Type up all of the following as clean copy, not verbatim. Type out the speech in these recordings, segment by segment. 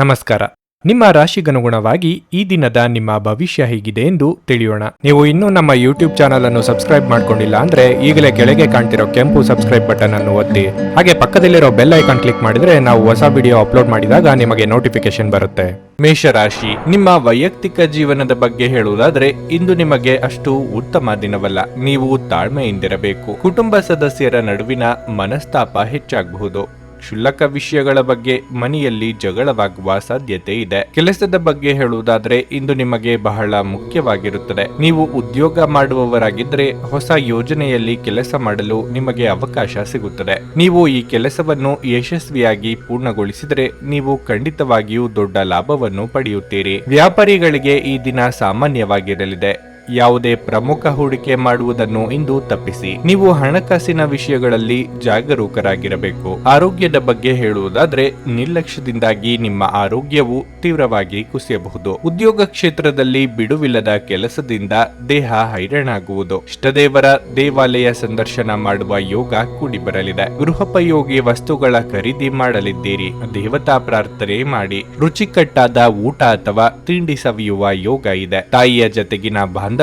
ನಮಸ್ಕಾರ. ನಿಮ್ಮ ರಾಶಿಗನುಗುಣವಾಗಿ ಈ ದಿನದ ನಿಮ್ಮ ಭವಿಷ್ಯ ಹೇಗಿದೆ ಎಂದು ತಿಳಿಯೋಣ. ನೀವು ಇನ್ನೂ ನಮ್ಮ ಯೂಟ್ಯೂಬ್ ಚಾನಲ್ ಅನ್ನು ಸಬ್ಸ್ಕ್ರೈಬ್ ಮಾಡ್ಕೊಂಡಿಲ್ಲ ಅಂದ್ರೆ ಈಗಲೇ ಕೆಳಗೆ ಕಾಣ್ತಿರೋ ಕೆಂಪು ಸಬ್ಸ್ಕ್ರೈಬ್ ಬಟನ್ ಅನ್ನು ಒತ್ತಿ, ಹಾಗೆ ಪಕ್ಕದಲ್ಲಿರೋ ಬೆಲ್ ಐಕಾನ್ ಕ್ಲಿಕ್ ಮಾಡಿದ್ರೆ ನಾವು ಹೊಸ ವಿಡಿಯೋ ಅಪ್ಲೋಡ್ ಮಾಡಿದಾಗ ನಿಮಗೆ ನೋಟಿಫಿಕೇಶನ್ ಬರುತ್ತೆ. ಮೇಷರಾಶಿ, ನಿಮ್ಮ ವೈಯಕ್ತಿಕ ಜೀವನದ ಬಗ್ಗೆ ಹೇಳುವುದಾದ್ರೆ ಇಂದು ನಿಮಗೆ ಅಷ್ಟು ಉತ್ತಮ ದಿನವಲ್ಲ. ನೀವು ತಾಳ್ಮೆಯಿಂದಿರಬೇಕು. ಕುಟುಂಬ ಸದಸ್ಯರ ನಡುವಿನ ಮನಸ್ತಾಪ ಹೆಚ್ಚಾಗಬಹುದು. ಕ್ಷುಲ್ಲಕ ವಿಷಯಗಳ ಬಗ್ಗೆ ಮನೆಯಲ್ಲಿ ಜಗಳವಾಗುವ ಸಾಧ್ಯತೆ ಇದೆ. ಕೆಲಸದ ಬಗ್ಗೆ ಹೇಳುವುದಾದ್ರೆ ಇಂದು ನಿಮಗೆ ಬಹಳ ಮುಖ್ಯವಾಗಿರುತ್ತದೆ. ನೀವು ಉದ್ಯೋಗ ಮಾಡುವವರಾಗಿದ್ದರೆ ಹೊಸ ಯೋಜನೆಯಲ್ಲಿ ಕೆಲಸ ಮಾಡಲು ನಿಮಗೆ ಅವಕಾಶ ಸಿಗುತ್ತದೆ. ನೀವು ಈ ಕೆಲಸವನ್ನು ಯಶಸ್ವಿಯಾಗಿ ಪೂರ್ಣಗೊಳಿಸಿದರೆ ನೀವು ಖಂಡಿತವಾಗಿಯೂ ದೊಡ್ಡ ಲಾಭವನ್ನು ಪಡೆಯುತ್ತೀರಿ. ವ್ಯಾಪಾರಿಗಳಿಗೆ ಈ ದಿನ ಸಾಮಾನ್ಯವಾಗಿರಲಿದೆ. ಯಾವುದೇ ಪ್ರಮುಖ ಹೂಡಿಕೆ ಮಾಡುವುದನ್ನು ಇಂದು ತಪ್ಪಿಸಿ. ನೀವು ಹಣಕಾಸಿನ ವಿಷಯಗಳಲ್ಲಿ ಜಾಗರೂಕರಾಗಿರಬೇಕು. ಆರೋಗ್ಯದ ಬಗ್ಗೆ ಹೇಳುವುದಾದ್ರೆ ನಿರ್ಲಕ್ಷ್ಯದಿಂದಾಗಿ ನಿಮ್ಮ ಆರೋಗ್ಯವು ತೀವ್ರವಾಗಿ ಕುಸಿಯಬಹುದು. ಉದ್ಯೋಗ ಕ್ಷೇತ್ರದಲ್ಲಿ ಬಿಡುವಿಲ್ಲದ ಕೆಲಸದಿಂದ ದೇಹ ಹೈರಾಣಾಗುವುದು. ಇಷ್ಟದೇವರ ದೇವಾಲಯ ಸಂದರ್ಶನ ಮಾಡುವ ಯೋಗ ಕೂಡಿ ಬರಲಿದೆ. ಗೃಹೋಪಯೋಗಿ ವಸ್ತುಗಳ ಖರೀದಿ ಮಾಡಲಿದ್ದೀರಿ. ದೇವತಾ ಪ್ರಾರ್ಥನೆ ಮಾಡಿ. ರುಚಿಕಟ್ಟಾದ ಊಟ ಅಥವಾ ತಿಂಡಿ ಸವಿಯುವ ಯೋಗ ಇದೆ. ತಾಯಿಯ ಜತೆಗಿನ ಬಾಂಧವ್ಯ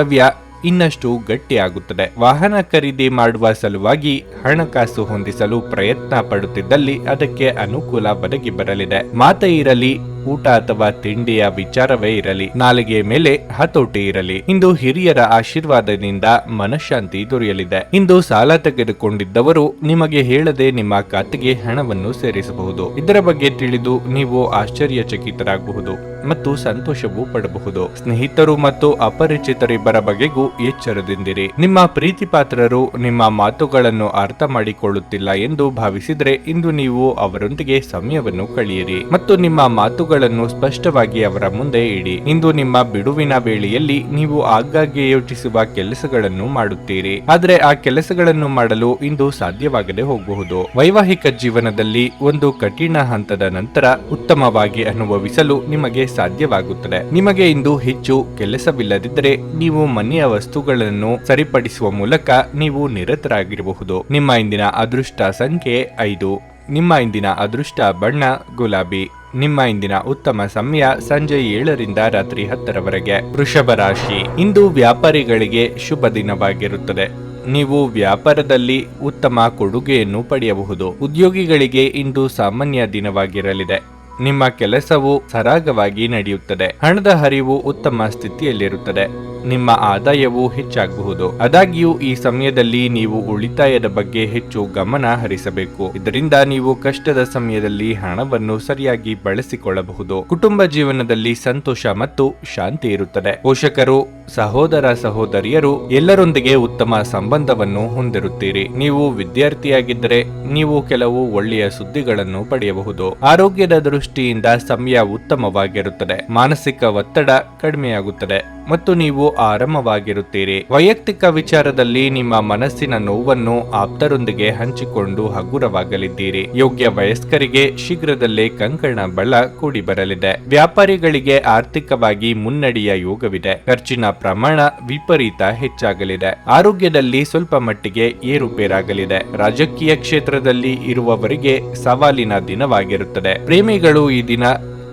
ಇನ್ನಷ್ಟು ಗಟ್ಟಿಯಾಗುತ್ತದೆ. ವಾಹನ ಖರೀದಿ ಮಾಡುವ ಸಲುವಾಗಿ ಹಣಕಾಸು ಹೊಂದಿಸಲು ಪ್ರಯತ್ನ ಪಡುತ್ತಿದ್ದಲ್ಲಿ ಅದಕ್ಕೆ ಅನುಕೂಲ ಒದಗಿ ಬರಲಿದೆ. ಮಾತೇ ಇರಲಿ, ಊಟ ಅಥವಾ ತಿಂಡಿಯ ವಿಚಾರವೇ ಇರಲಿ, ನಾಲಿಗೆ ಮೇಲೆ ಹತೋಟಿ ಇರಲಿ. ಇಂದು ಹಿರಿಯರ ಆಶೀರ್ವಾದದಿಂದ ಮನಃಶಾಂತಿ ದೊರೆಯಲಿದೆ. ಇಂದು ಸಾಲ ತೆಗೆದುಕೊಂಡಿದ್ದವರು ನಿಮಗೆ ಹೇಳದೆ ನಿಮ್ಮ ಖಾತೆಗೆ ಹಣವನ್ನು ಸೇರಿಸಬಹುದು. ಇದರ ಬಗ್ಗೆ ತಿಳಿದು ನೀವು ಆಶ್ಚರ್ಯಚಕಿತರಾಗಬಹುದು ಮತ್ತು ಸಂತೋಷವೂ ಪಡಬಹುದು. ಸ್ನೇಹಿತರು ಮತ್ತು ಅಪರಿಚಿತರಿಬ್ಬರ ಬಗೆಗೂ ಎಚ್ಚರದಿಂದಿರಿ. ನಿಮ್ಮ ಪ್ರೀತಿ ಪಾತ್ರರು ನಿಮ್ಮ ಮಾತುಗಳನ್ನು ಅರ್ಥ ಮಾಡಿಕೊಳ್ಳುತ್ತಿಲ್ಲ ಎಂದು ಭಾವಿಸಿದ್ರೆ ಇಂದು ನೀವು ಅವರೊಂದಿಗೆ ಸಮಯವನ್ನು ಕಳೆಯಿರಿ ಮತ್ತು ನಿಮ್ಮ ಮಾತುಗಳನ್ನು ಸ್ಪಷ್ಟವಾಗಿ ಅವರ ಮುಂದೆ ಇಡಿ. ಇಂದು ನಿಮ್ಮ ಬಿಡುವಿನ ವೇಳೆಯಲ್ಲಿ ನೀವು ಆಗಾಗ್ಗೆ ಯೋಚಿಸುವ ಕೆಲಸಗಳನ್ನು ಮಾಡುತ್ತೀರಿ, ಆದರೆ ಆ ಕೆಲಸಗಳನ್ನು ಮಾಡಲು ಇಂದು ಸಾಧ್ಯವಾಗದೆ ಹೋಗಬಹುದು. ವೈವಾಹಿಕ ಜೀವನದಲ್ಲಿ ಒಂದು ಕಠಿಣ ಹಂತದ ನಂತರ ಉತ್ತಮವಾಗಿ ಅನುಭವಿಸಲು ನಿಮಗೆ ಸಾಧ್ಯವಾಗುತ್ತದೆ. ನಿಮಗೆ ಇಂದು ಹೆಚ್ಚು ಕೆಲಸವಿಲ್ಲದಿದ್ದರೆ ನೀವು ಮನೆಯ ವಸ್ತುಗಳನ್ನು ಸರಿಪಡಿಸುವ ಮೂಲಕ ನೀವು ನಿರತರಾಗಿರಬಹುದು. ನಿಮ್ಮ ಇಂದಿನ ಅದೃಷ್ಟ ಸಂಖ್ಯೆ 5. ನಿಮ್ಮ ಇಂದಿನ ಅದೃಷ್ಟ ಬಣ್ಣ ಗುಲಾಬಿ. ನಿಮ್ಮ ಇಂದಿನ ಉತ್ತಮ ಸಮಯ ಸಂಜೆ 7ರಿಂದ ರಾತ್ರಿ 10ರವರೆಗೆ. ವೃಷಭ ರಾಶಿ, ಇಂದು ವ್ಯಾಪಾರಿಗಳಿಗೆ ಶುಭ ದಿನವಾಗಿರುತ್ತದೆ. ನೀವು ವ್ಯಾಪಾರದಲ್ಲಿ ಉತ್ತಮ ಕೊಡುಗೆಯನ್ನು ಪಡೆಯಬಹುದು. ಉದ್ಯೋಗಿಗಳಿಗೆ ಇಂದು ಸಾಮಾನ್ಯ ದಿನವಾಗಿರಲಿದೆ. ನಿಮ್ಮ ಕೆಲಸವು ಸರಾಗವಾಗಿ ನಡೆಯುತ್ತದೆ. ಹಣದ ಹರಿವು ಉತ್ತಮ ಸ್ಥಿತಿಯಲ್ಲಿರುತ್ತದೆ. ನಿಮ್ಮ ಆದಾಯವು ಹೆಚ್ಚಾಗಬಹುದು. ಆದಾಗ್ಯೂ ಈ ಸಮಯದಲ್ಲಿ ನೀವು ಉಳಿತಾಯದ ಬಗ್ಗೆ ಹೆಚ್ಚು ಗಮನ ಹರಿಸಬೇಕು. ಇದರಿಂದ ನೀವು ಕಷ್ಟದ ಸಮಯದಲ್ಲಿ ಹಣವನ್ನು ಸರಿಯಾಗಿ ಬಳಸಿಕೊಳ್ಳಬಹುದು. ಕುಟುಂಬ ಜೀವನದಲ್ಲಿ ಸಂತೋಷ ಮತ್ತು ಶಾಂತಿ ಇರುತ್ತದೆ. ಪೋಷಕರು, ಸಹೋದರ ಸಹೋದರಿಯರು ಎಲ್ಲರೊಂದಿಗೆ ಉತ್ತಮ ಸಂಬಂಧವನ್ನು ಹೊಂದಿರುತ್ತೀರಿ. ನೀವು ವಿದ್ಯಾರ್ಥಿಯಾಗಿದ್ದರೆ ನೀವು ಕೆಲವು ಒಳ್ಳೆಯ ಸುದ್ದಿಗಳನ್ನು ಪಡೆಯಬಹುದು. ಆರೋಗ್ಯದ ದೃಷ್ಟಿಯಿಂದ ಸಮಯ ಉತ್ತಮವಾಗಿರುತ್ತದೆ. ಮಾನಸಿಕ ಒತ್ತಡ ಕಡಿಮೆಯಾಗುತ್ತದೆ ಮತ್ತು ನೀವು ಆರಾಮವಾಗಿರುತ್ತೀರಿ. ವೈಯಕ್ತಿಕ ವಿಚಾರದಲ್ಲಿ ನಿಮ್ಮ ಮನಸ್ಸಿನ ನೋವನ್ನು ಆಪ್ತರೊಂದಿಗೆ ಹಂಚಿಕೊಂಡು ಹಗುರವಾಗಲಿದ್ದೀರಿ. ಯೋಗ್ಯ ವಯಸ್ಕರಿಗೆ ಶೀಘ್ರದಲ್ಲೇ ಕಂಕಣ ಬಲ ಕೂಡಿ ಬರಲಿದೆ. ವ್ಯಾಪಾರಿಗಳಿಗೆ ಆರ್ಥಿಕವಾಗಿ ಮುನ್ನಡೆಯ ಯೋಗವಿದೆ. ಖರ್ಚಿನ ಪ್ರಮಾಣ ವಿಪರೀತ ಹೆಚ್ಚಾಗಲಿದೆ. ಆರೋಗ್ಯದಲ್ಲಿ ಸ್ವಲ್ಪ ಮಟ್ಟಿಗೆ ಏರುಪೇರಾಗಲಿದೆ. ರಾಜಕೀಯ ಕ್ಷೇತ್ರದಲ್ಲಿ ಇರುವವರಿಗೆ ಸವಾಲಿನ ದಿನವಾಗಿರುತ್ತದೆ. ಪ್ರೇಮಿಗಳು ಈ ದಿನ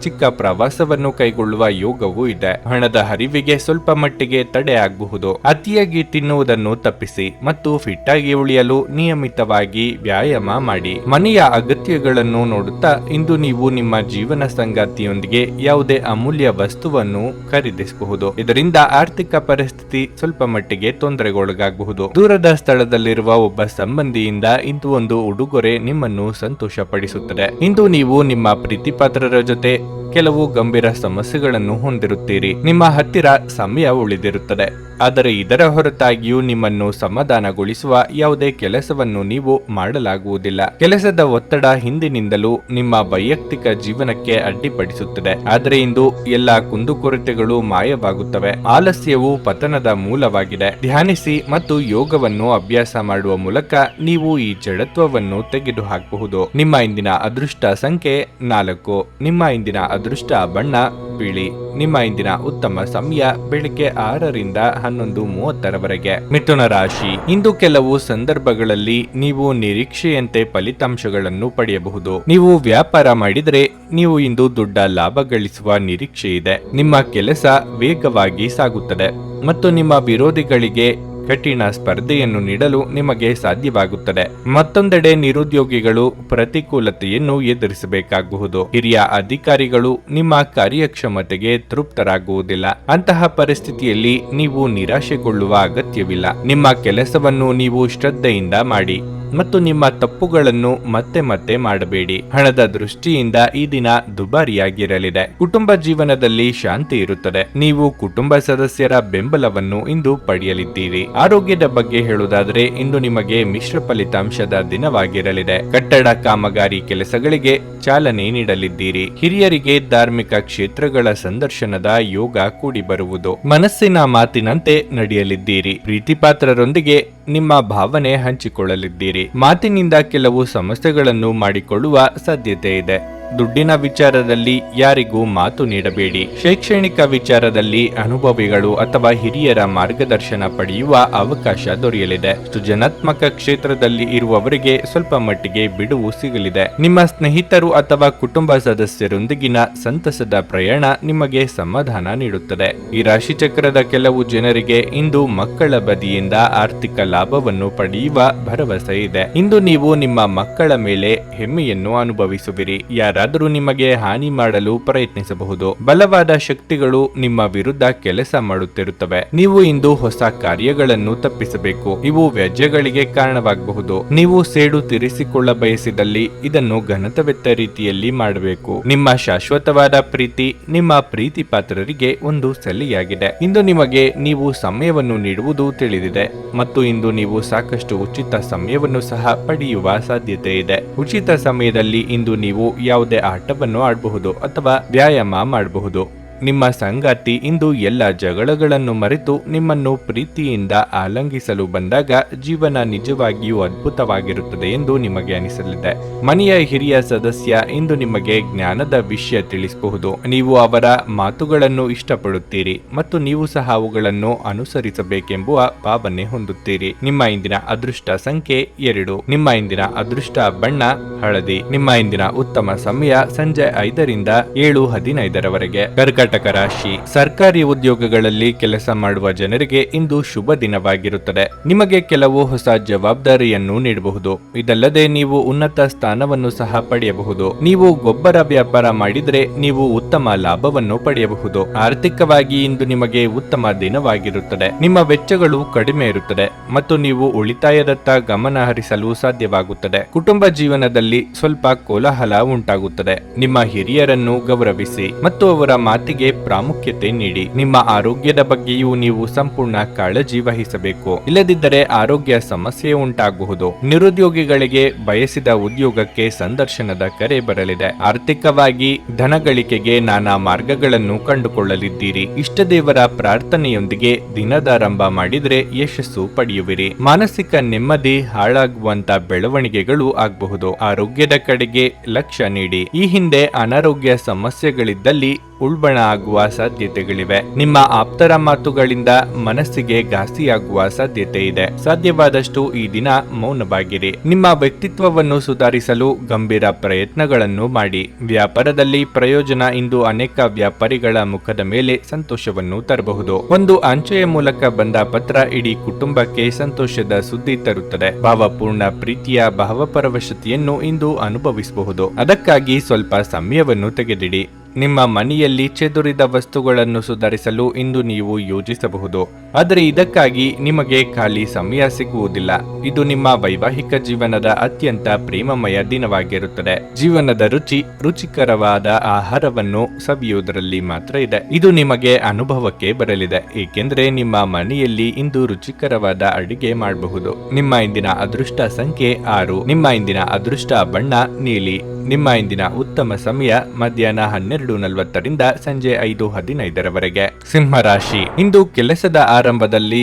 ಚಿಕ್ಕ ಪ್ರವಾಸವನ್ನು ಕೈಗೊಳ್ಳುವ ಯೋಗವೂ ಇದೆ. ಹಣದ ಹರಿವಿಗೆ ಸ್ವಲ್ಪ ಮಟ್ಟಿಗೆ ತಡೆ ಆಗಬಹುದು. ಅತಿಯಾಗಿ ತಿನ್ನುವುದನ್ನು ತಪ್ಪಿಸಿ ಮತ್ತು ಫಿಟ್ ಆಗಿ ಉಳಿಯಲು ನಿಯಮಿತವಾಗಿ ವ್ಯಾಯಾಮ ಮಾಡಿ. ಮನೆಯ ಅಗತ್ಯಗಳನ್ನು ನೋಡುತ್ತಾ ಇಂದು ನೀವು ನಿಮ್ಮ ಜೀವನ ಸಂಗಾತಿಯೊಂದಿಗೆ ಯಾವುದೇ ಅಮೂಲ್ಯ ವಸ್ತುವನ್ನು ಖರೀದಿಸಬಹುದು. ಇದರಿಂದ ಆರ್ಥಿಕ ಪರಿಸ್ಥಿತಿ ಸ್ವಲ್ಪ ಮಟ್ಟಿಗೆ ತೊಂದರೆಗೊಳಗಾಗಬಹುದು. ದೂರದ ಸ್ಥಳದಲ್ಲಿರುವ ಒಬ್ಬ ಸಂಬಂಧಿಯಿಂದ ಇಂದು ಒಂದು ಉಡುಗೊರೆ ನಿಮ್ಮನ್ನು ಸಂತೋಷ ಪಡಿಸುತ್ತದೆ. ಇಂದು ನೀವು ನಿಮ್ಮ ಪ್ರೀತಿಪಾತ್ರರ ಜೊತೆ ಕೆಲವು ಗಂಭೀರ ಸಮಸ್ಯೆಗಳನ್ನು ಹೊಂದಿರುತ್ತೀರಿ. ನಿಮ್ಮ ಹತ್ತಿರ ಸಮಯ ಉಳಿದಿರುತ್ತದೆ, ಆದರೆ ಇದರ ಹೊರತಾಗಿಯೂ ನಿಮ್ಮನ್ನು ಸಮಾಧಾನಗೊಳಿಸುವ ಯಾವುದೇ ಕೆಲಸವನ್ನು ನೀವು ಮಾಡಲಾಗುವುದಿಲ್ಲ. ಕೆಲಸದ ಒತ್ತಡ ಹಿಂದಿನಿಂದಲೂ ನಿಮ್ಮ ವೈಯಕ್ತಿಕ ಜೀವನಕ್ಕೆ ಅಡ್ಡಿಪಡಿಸುತ್ತದೆ, ಆದರೆ ಇಂದು ಎಲ್ಲಾ ಕುಂದುಕೊರತೆಗಳು ಮಾಯವಾಗುತ್ತವೆ. ಆಲಸ್ಯವು ಪತನದ ಮೂಲವಾಗಿದೆ. ಧ್ಯಾನಿಸಿ ಮತ್ತು ಯೋಗವನ್ನು ಅಭ್ಯಾಸ ಮಾಡುವ ಮೂಲಕ ನೀವು ಈ ಜಡತ್ವವನ್ನು ತೆಗೆದುಹಾಕಬಹುದು. ನಿಮ್ಮ ಇಂದಿನ ಅದೃಷ್ಟ ಸಂಖ್ಯೆ 4. ನಿಮ್ಮ ಇಂದಿನ ಅದೃಷ್ಟ ಬಣ್ಣ ಬೀಳಿ. ನಿಮ್ಮ ಇಂದಿನ ಉತ್ತಮ ಸಮಯ ಬೆಳಿಗ್ಗೆ 6ರಿಂದ 11:30ರವರೆಗೆ. ಮಿಥುನ ರಾಶಿ, ಇಂದು ಕೆಲವು ಸಂದರ್ಭಗಳಲ್ಲಿ ನೀವು ನಿರೀಕ್ಷೆಯಂತೆ ಫಲಿತಾಂಶಗಳನ್ನು ಪಡೆಯಬಹುದು. ನೀವು ವ್ಯಾಪಾರ ಮಾಡಿದರೆ ನೀವು ಇಂದು ದೊಡ್ಡ ಲಾಭ ಗಳಿಸುವ ನಿರೀಕ್ಷೆ ಇದೆ. ನಿಮ್ಮ ಕೆಲಸ ವೇಗವಾಗಿ ಸಾಗುತ್ತದೆ ಮತ್ತು ನಿಮ್ಮ ವಿರೋಧಿಗಳಿಗೆ ಕಠಿಣ ಸ್ಪರ್ಧೆಯನ್ನು ನೀಡಲು ನಿಮಗೆ ಸಾಧ್ಯವಾಗುತ್ತದೆ. ಮತ್ತೊಂದೆಡೆ ನಿರುದ್ಯೋಗಿಗಳು ಪ್ರತಿಕೂಲತೆಯನ್ನು ಎದುರಿಸಬೇಕಾಗಬಹುದು. ಹಿರಿಯ ಅಧಿಕಾರಿಗಳು ನಿಮ್ಮ ಕಾರ್ಯಕ್ಷಮತೆಗೆ ತೃಪ್ತರಾಗುವುದಿಲ್ಲ. ಅಂತಹ ಪರಿಸ್ಥಿತಿಯಲ್ಲಿ ನೀವು ನಿರಾಶೆಗೊಳ್ಳುವ ಅಗತ್ಯವಿಲ್ಲ. ನಿಮ್ಮ ಕೆಲಸವನ್ನು ನೀವು ಶ್ರದ್ಧೆಯಿಂದ ಮಾಡಿ ಮತ್ತು ನಿಮ್ಮ ತಪ್ಪುಗಳನ್ನು ಮತ್ತೆ ಮತ್ತೆ ಮಾಡಬೇಡಿ. ಹಣದ ದೃಷ್ಟಿಯಿಂದ ಈ ದಿನ ದುಬಾರಿಯಾಗಿರಲಿದೆ. ಕುಟುಂಬ ಜೀವನದಲ್ಲಿ ಶಾಂತಿ ಇರುತ್ತದೆ. ನೀವು ಕುಟುಂಬ ಸದಸ್ಯರ ಬೆಂಬಲವನ್ನು ಇಂದು ಪಡೆಯಲಿದ್ದೀರಿ. ಆರೋಗ್ಯದ ಬಗ್ಗೆ ಹೇಳುವುದಾದರೆ ಇಂದು ನಿಮಗೆ ಮಿಶ್ರ ಫಲಿತಾಂಶದ ದಿನವಾಗಿರಲಿದೆ. ಕಟ್ಟಡ ಕಾಮಗಾರಿ ಕೆಲಸಗಳಿಗೆ ಚಾಲನೆ ನೀಡಲಿದ್ದೀರಿ. ಹಿರಿಯರಿಗೆ ಧಾರ್ಮಿಕ ಕ್ಷೇತ್ರಗಳ ಸಂದರ್ಶನದ ಯೋಗ ಕೂಡಿ ಬರುವುದು. ಮನಸ್ಸಿನ ಮಾತಿನಂತೆ ನಡೆಯಲಿದ್ದೀರಿ. ಪ್ರೀತಿಪಾತ್ರರೊಂದಿಗೆ ನಿಮ್ಮ ಭಾವನೆ ಹಂಚಿಕೊಳ್ಳಲಿದ್ದೀರಿ. ಮಾತಿನಿಂದ ಕೆಲವು ಸಮಸ್ಯೆಗಳನ್ನು ಮಾಡಿಕೊಳ್ಳುವ ಸಾಧ್ಯತೆ ಇದೆ. ದುಡ್ಡಿನ ವಿಚಾರದಲ್ಲಿ ಯಾರಿಗೂ ಮಾತು ನೀಡಬೇಡಿ. ಶೈಕ್ಷಣಿಕ ವಿಚಾರದಲ್ಲಿ ಅನುಭವಿಗಳು ಅಥವಾ ಹಿರಿಯರ ಮಾರ್ಗದರ್ಶನ ಪಡೆಯುವ ಅವಕಾಶ ದೊರೆಯಲಿದೆ. ಸೃಜನಾತ್ಮಕ ಕ್ಷೇತ್ರದಲ್ಲಿ ಇರುವವರಿಗೆ ಸ್ವಲ್ಪ ಮಟ್ಟಿಗೆ ಬಿಡುವು ಸಿಗಲಿದೆ. ನಿಮ್ಮ ಸ್ನೇಹಿತರು ಅಥವಾ ಕುಟುಂಬ ಸದಸ್ಯರೊಂದಿಗಿನ ಸಂತಸದ ಪ್ರಯಾಣ ನಿಮಗೆ ಸಮಾಧಾನ ನೀಡುತ್ತದೆ. ಈ ರಾಶಿ ಚಕ್ರದ ಕೆಲವು ಜನರಿಗೆ ಇಂದು ಮಕ್ಕಳ ಬದಿಯಿಂದ ಆರ್ಥಿಕ ಲಾಭವನ್ನು ಪಡೆಯುವ ಭರವಸೆ ಇದೆ. ಇಂದು ನೀವು ನಿಮ್ಮ ಮಕ್ಕಳ ಮೇಲೆ ಹೆಮ್ಮೆಯನ್ನು ಅನುಭವಿಸುವಿರಿ. ಯಾರಾದರೂ ನಿಮಗೆ ಹಾನಿ ಮಾಡಲು ಪ್ರಯತ್ನಿಸಬಹುದು. ಬಲವಾದ ಶಕ್ತಿಗಳು ನಿಮ್ಮ ವಿರುದ್ಧ ಕೆಲಸ ಮಾಡುತ್ತಿರುತ್ತವೆ. ನೀವು ಇಂದು ಹೊಸ ಕಾರ್ಯಗಳನ್ನು ತಪ್ಪಿಸಬೇಕು. ಇವು ವ್ಯಾಜ್ಯಗಳಿಗೆ ಕಾರಣವಾಗಬಹುದು. ನೀವು ಸೇಡು ತೀರಿಸಿಕೊಳ್ಳ ಬಯಸಿದಲ್ಲಿ ಇದನ್ನು ಘನತೆವೆತ್ತ ರೀತಿಯಲ್ಲಿ ಮಾಡಬೇಕು. ನಿಮ್ಮ ಶಾಶ್ವತವಾದ ಪ್ರೀತಿ ನಿಮ್ಮ ಪ್ರೀತಿ ಪಾತ್ರರಿಗೆ ಒಂದು ಸಲಿಯಾಗಿದೆ. ಇಂದು ನಿಮಗೆ ನೀವು ಸಮಯವನ್ನು ನೀಡುವುದು ತಿಳಿದಿದೆ ಮತ್ತು ಇಂದು ನೀವು ಸಾಕಷ್ಟು ಉಚಿತ ಸಮಯವನ್ನು ಸಹ ಪಡೆಯುವ ಸಾಧ್ಯತೆ ಇದೆ. ಉಚಿತ ಸಮಯದಲ್ಲಿ ಇಂದು ನೀವು ಯಾವುದೇ ಆಟವನ್ನು ಆಡಬಹುದು ಅಥವಾ ವ್ಯಾಯಾಮ ಮಾಡಬಹುದು. ನಿಮ್ಮ ಸಂಗಾತಿ ಇಂದು ಎಲ್ಲ ಜಗಳಗಳನ್ನು ಮರೆತು ನಿಮ್ಮನ್ನು ಪ್ರೀತಿಯಿಂದ ಆಲಂಗಿಸಲು ಬಂದಾಗ ಜೀವನ ನಿಜವಾಗಿಯೂ ಅದ್ಭುತವಾಗಿರುತ್ತದೆ ಎಂದು ನಿಮಗೆ ಅನಿಸಲಿದೆ. ಮನೆಯ ಹಿರಿಯ ಸದಸ್ಯ ಇಂದು ನಿಮಗೆ ಜ್ಞಾನದ ವಿಷಯ ತಿಳಿಸಬಹುದು. ನೀವು ಅವರ ಮಾತುಗಳನ್ನು ಇಷ್ಟಪಡುತ್ತೀರಿ ಮತ್ತು ನೀವು ಸಹ ಅವುಗಳನ್ನು ಅನುಸರಿಸಬೇಕೆಂಬುವ ಭಾವನೆ ಹೊಂದುತ್ತೀರಿ. ನಿಮ್ಮ ಇಂದಿನ ಅದೃಷ್ಟ ಸಂಖ್ಯೆ 2. ನಿಮ್ಮ ಇಂದಿನ ಅದೃಷ್ಟ ಬಣ್ಣ ಹಳದಿ. ನಿಮ್ಮ ಇಂದಿನ ಉತ್ತಮ ಸಮಯ ಸಂಜೆ 5ರಿಂದ 7:15ರವರೆಗೆ. ಕರ್ಕಾಟಕ ರಾಶಿ, ಸರ್ಕಾರಿ ಉದ್ಯೋಗಗಳಲ್ಲಿ ಕೆಲಸ ಮಾಡುವ ಜನರಿಗೆ ಇಂದು ಶುಭ ದಿನವಾಗಿರುತ್ತದೆ. ನಿಮಗೆ ಕೆಲವು ಹೊಸ ಜವಾಬ್ದಾರಿಯನ್ನು ನೀಡಬಹುದು. ಇದಲ್ಲದೆ ನೀವು ಉನ್ನತ ಸ್ಥಾನವನ್ನು ಸಹ ಪಡೆಯಬಹುದು. ನೀವು ಗೊಬ್ಬರ ವ್ಯಾಪಾರ ಮಾಡಿದರೆ ನೀವು ಉತ್ತಮ ಲಾಭವನ್ನು ಪಡೆಯಬಹುದು. ಆರ್ಥಿಕವಾಗಿ ಇಂದು ನಿಮಗೆ ಉತ್ತಮ ದಿನವಾಗಿರುತ್ತದೆ. ನಿಮ್ಮ ವೆಚ್ಚಗಳು ಕಡಿಮೆ ಇರುತ್ತದೆ ಮತ್ತು ನೀವು ಉಳಿತಾಯದತ್ತ ಗಮನ ಹರಿಸಲು ಸಾಧ್ಯವಾಗುತ್ತದೆ. ಕುಟುಂಬ ಜೀವನದಲ್ಲಿ ಸ್ವಲ್ಪ ಕೋಲಾಹಲ ಉಂಟಾಗುತ್ತದೆ. ನಿಮ್ಮ ಹಿರಿಯರನ್ನು ಗೌರವಿಸಿ ಮತ್ತು ಅವರ ಮಾತಿಗೆ ಪ್ರಾಮುಖ್ಯತೆ ನೀಡಿ. ನಿಮ್ಮ ಆರೋಗ್ಯದ ಬಗ್ಗೆಯೂ ನೀವು ಸಂಪೂರ್ಣ ಕಾಳಜಿ ವಹಿಸಬೇಕು. ಇಲ್ಲದಿದ್ದರೆ ಆರೋಗ್ಯ ಸಮಸ್ಯೆ ಉಂಟಾಗಬಹುದು. ನಿರುದ್ಯೋಗಿಗಳಿಗೆ ಬಯಸಿದ ಉದ್ಯೋಗಕ್ಕೆ ಸಂದರ್ಶನದ ಕರೆ ಬರಲಿದೆ. ಆರ್ಥಿಕವಾಗಿ ಧನ ಗಳಿಕೆಗೆ ನಾನಾ ಮಾರ್ಗಗಳನ್ನು ಕಂಡುಕೊಳ್ಳಲಿದ್ದೀರಿ. ಇಷ್ಟ ದೇವರ ಪ್ರಾರ್ಥನೆಯೊಂದಿಗೆ ದಿನದಾರಂಭ ಮಾಡಿದರೆ ಯಶಸ್ಸು ಪಡೆಯುವಿರಿ. ಮಾನಸಿಕ ನೆಮ್ಮದಿ ಹಾಳಾಗುವಂತ ಬೆಳವಣಿಗೆಗಳು ಆಗಬಹುದು. ಆರೋಗ್ಯದ ಕಡೆಗೆ ಲಕ್ಷ್ಯ ನೀಡಿ. ಈ ಹಿಂದೆ ಅನಾರೋಗ್ಯ ಸಮಸ್ಯೆಗಳಿದ್ದಲ್ಲಿ ಉಲ್ಬಣ ಆಗುವ ಸಾಧ್ಯತೆಗಳಿವೆ. ನಿಮ್ಮ ಆಪ್ತರ ಮಾತುಗಳಿಂದ ಮನಸ್ಸಿಗೆ ಘಾಸಿಯಾಗುವ ಸಾಧ್ಯತೆ ಇದೆ. ಸಾಧ್ಯವಾದಷ್ಟು ಈ ದಿನ ಮೌನವಾಗಿರಿ. ನಿಮ್ಮ ವ್ಯಕ್ತಿತ್ವವನ್ನು ಸುಧಾರಿಸಲು ಗಂಭೀರ ಪ್ರಯತ್ನಗಳನ್ನು ಮಾಡಿ. ವ್ಯಾಪಾರದಲ್ಲಿ ಪ್ರಯೋಜನ ಇಂದು ಅನೇಕ ವ್ಯಾಪಾರಿಗಳ ಮುಖದ ಮೇಲೆ ಸಂತೋಷವನ್ನು ತರಬಹುದು. ಒಂದು ಅಂಚೆಯ ಮೂಲಕ ಬಂದ ಪತ್ರ ಇಡೀ ಕುಟುಂಬಕ್ಕೆ ಸಂತೋಷದ ಸುದ್ದಿ ತರುತ್ತದೆ. ಭಾವಪೂರ್ಣ ಪ್ರೀತಿಯ ಭಾವಪರವಶತೆಯನ್ನು ಇಂದು ಅನುಭವಿಸಬಹುದು. ಅದಕ್ಕಾಗಿ ಸ್ವಲ್ಪ ಸಮಯವನ್ನು ತೆಗೆದಿಡಿ. ನಿಮ್ಮ ಮನೆಯಲ್ಲಿ ಚೆದುರಿದ ವಸ್ತುಗಳನ್ನು ಸುಧಾರಿಸಲು ಇಂದು ನೀವು ಯೋಜಿಸಬಹುದು. ಆದರೆ ಇದಕ್ಕಾಗಿ ನಿಮಗೆ ಖಾಲಿ ಸಮಯ ಸಿಗುವುದಿಲ್ಲ. ಇದು ನಿಮ್ಮ ವೈವಾಹಿಕ ಜೀವನದ ಅತ್ಯಂತ ಪ್ರೇಮಮಯ ದಿನವಾಗಿರುತ್ತದೆ. ಜೀವನದ ರುಚಿಕರವಾದ ಆಹಾರವನ್ನು ಸವಿಯುವುದರಲ್ಲಿ ಮಾತ್ರ ಇದೆ. ಇದು ನಿಮಗೆ ಅನುಭವಕ್ಕೆ ಬರಲಿದೆ, ಏಕೆಂದರೆ ನಿಮ್ಮ ಮನೆಯಲ್ಲಿ ಇಂದು ರುಚಿಕರವಾದ ಅಡಿಗೆ ಮಾಡಬಹುದು. ನಿಮ್ಮ ಇಂದಿನ ಅದೃಷ್ಟ ಸಂಖ್ಯೆ 6. ನಿಮ್ಮ ಇಂದಿನ ಅದೃಷ್ಟ ಬಣ್ಣ ನೀಲಿ. ನಿಮ್ಮ ಇಂದಿನ ಉತ್ತಮ ಸಮಯ ಮಧ್ಯಾಹ್ನ 12:40ರಿಂದ ಸಂಜೆ 5:15ರವರೆಗೆ. ಸಿಂಹರಾಶಿ, ಇಂದು ಕೆಲಸದ ಆರಂಭದಲ್ಲಿ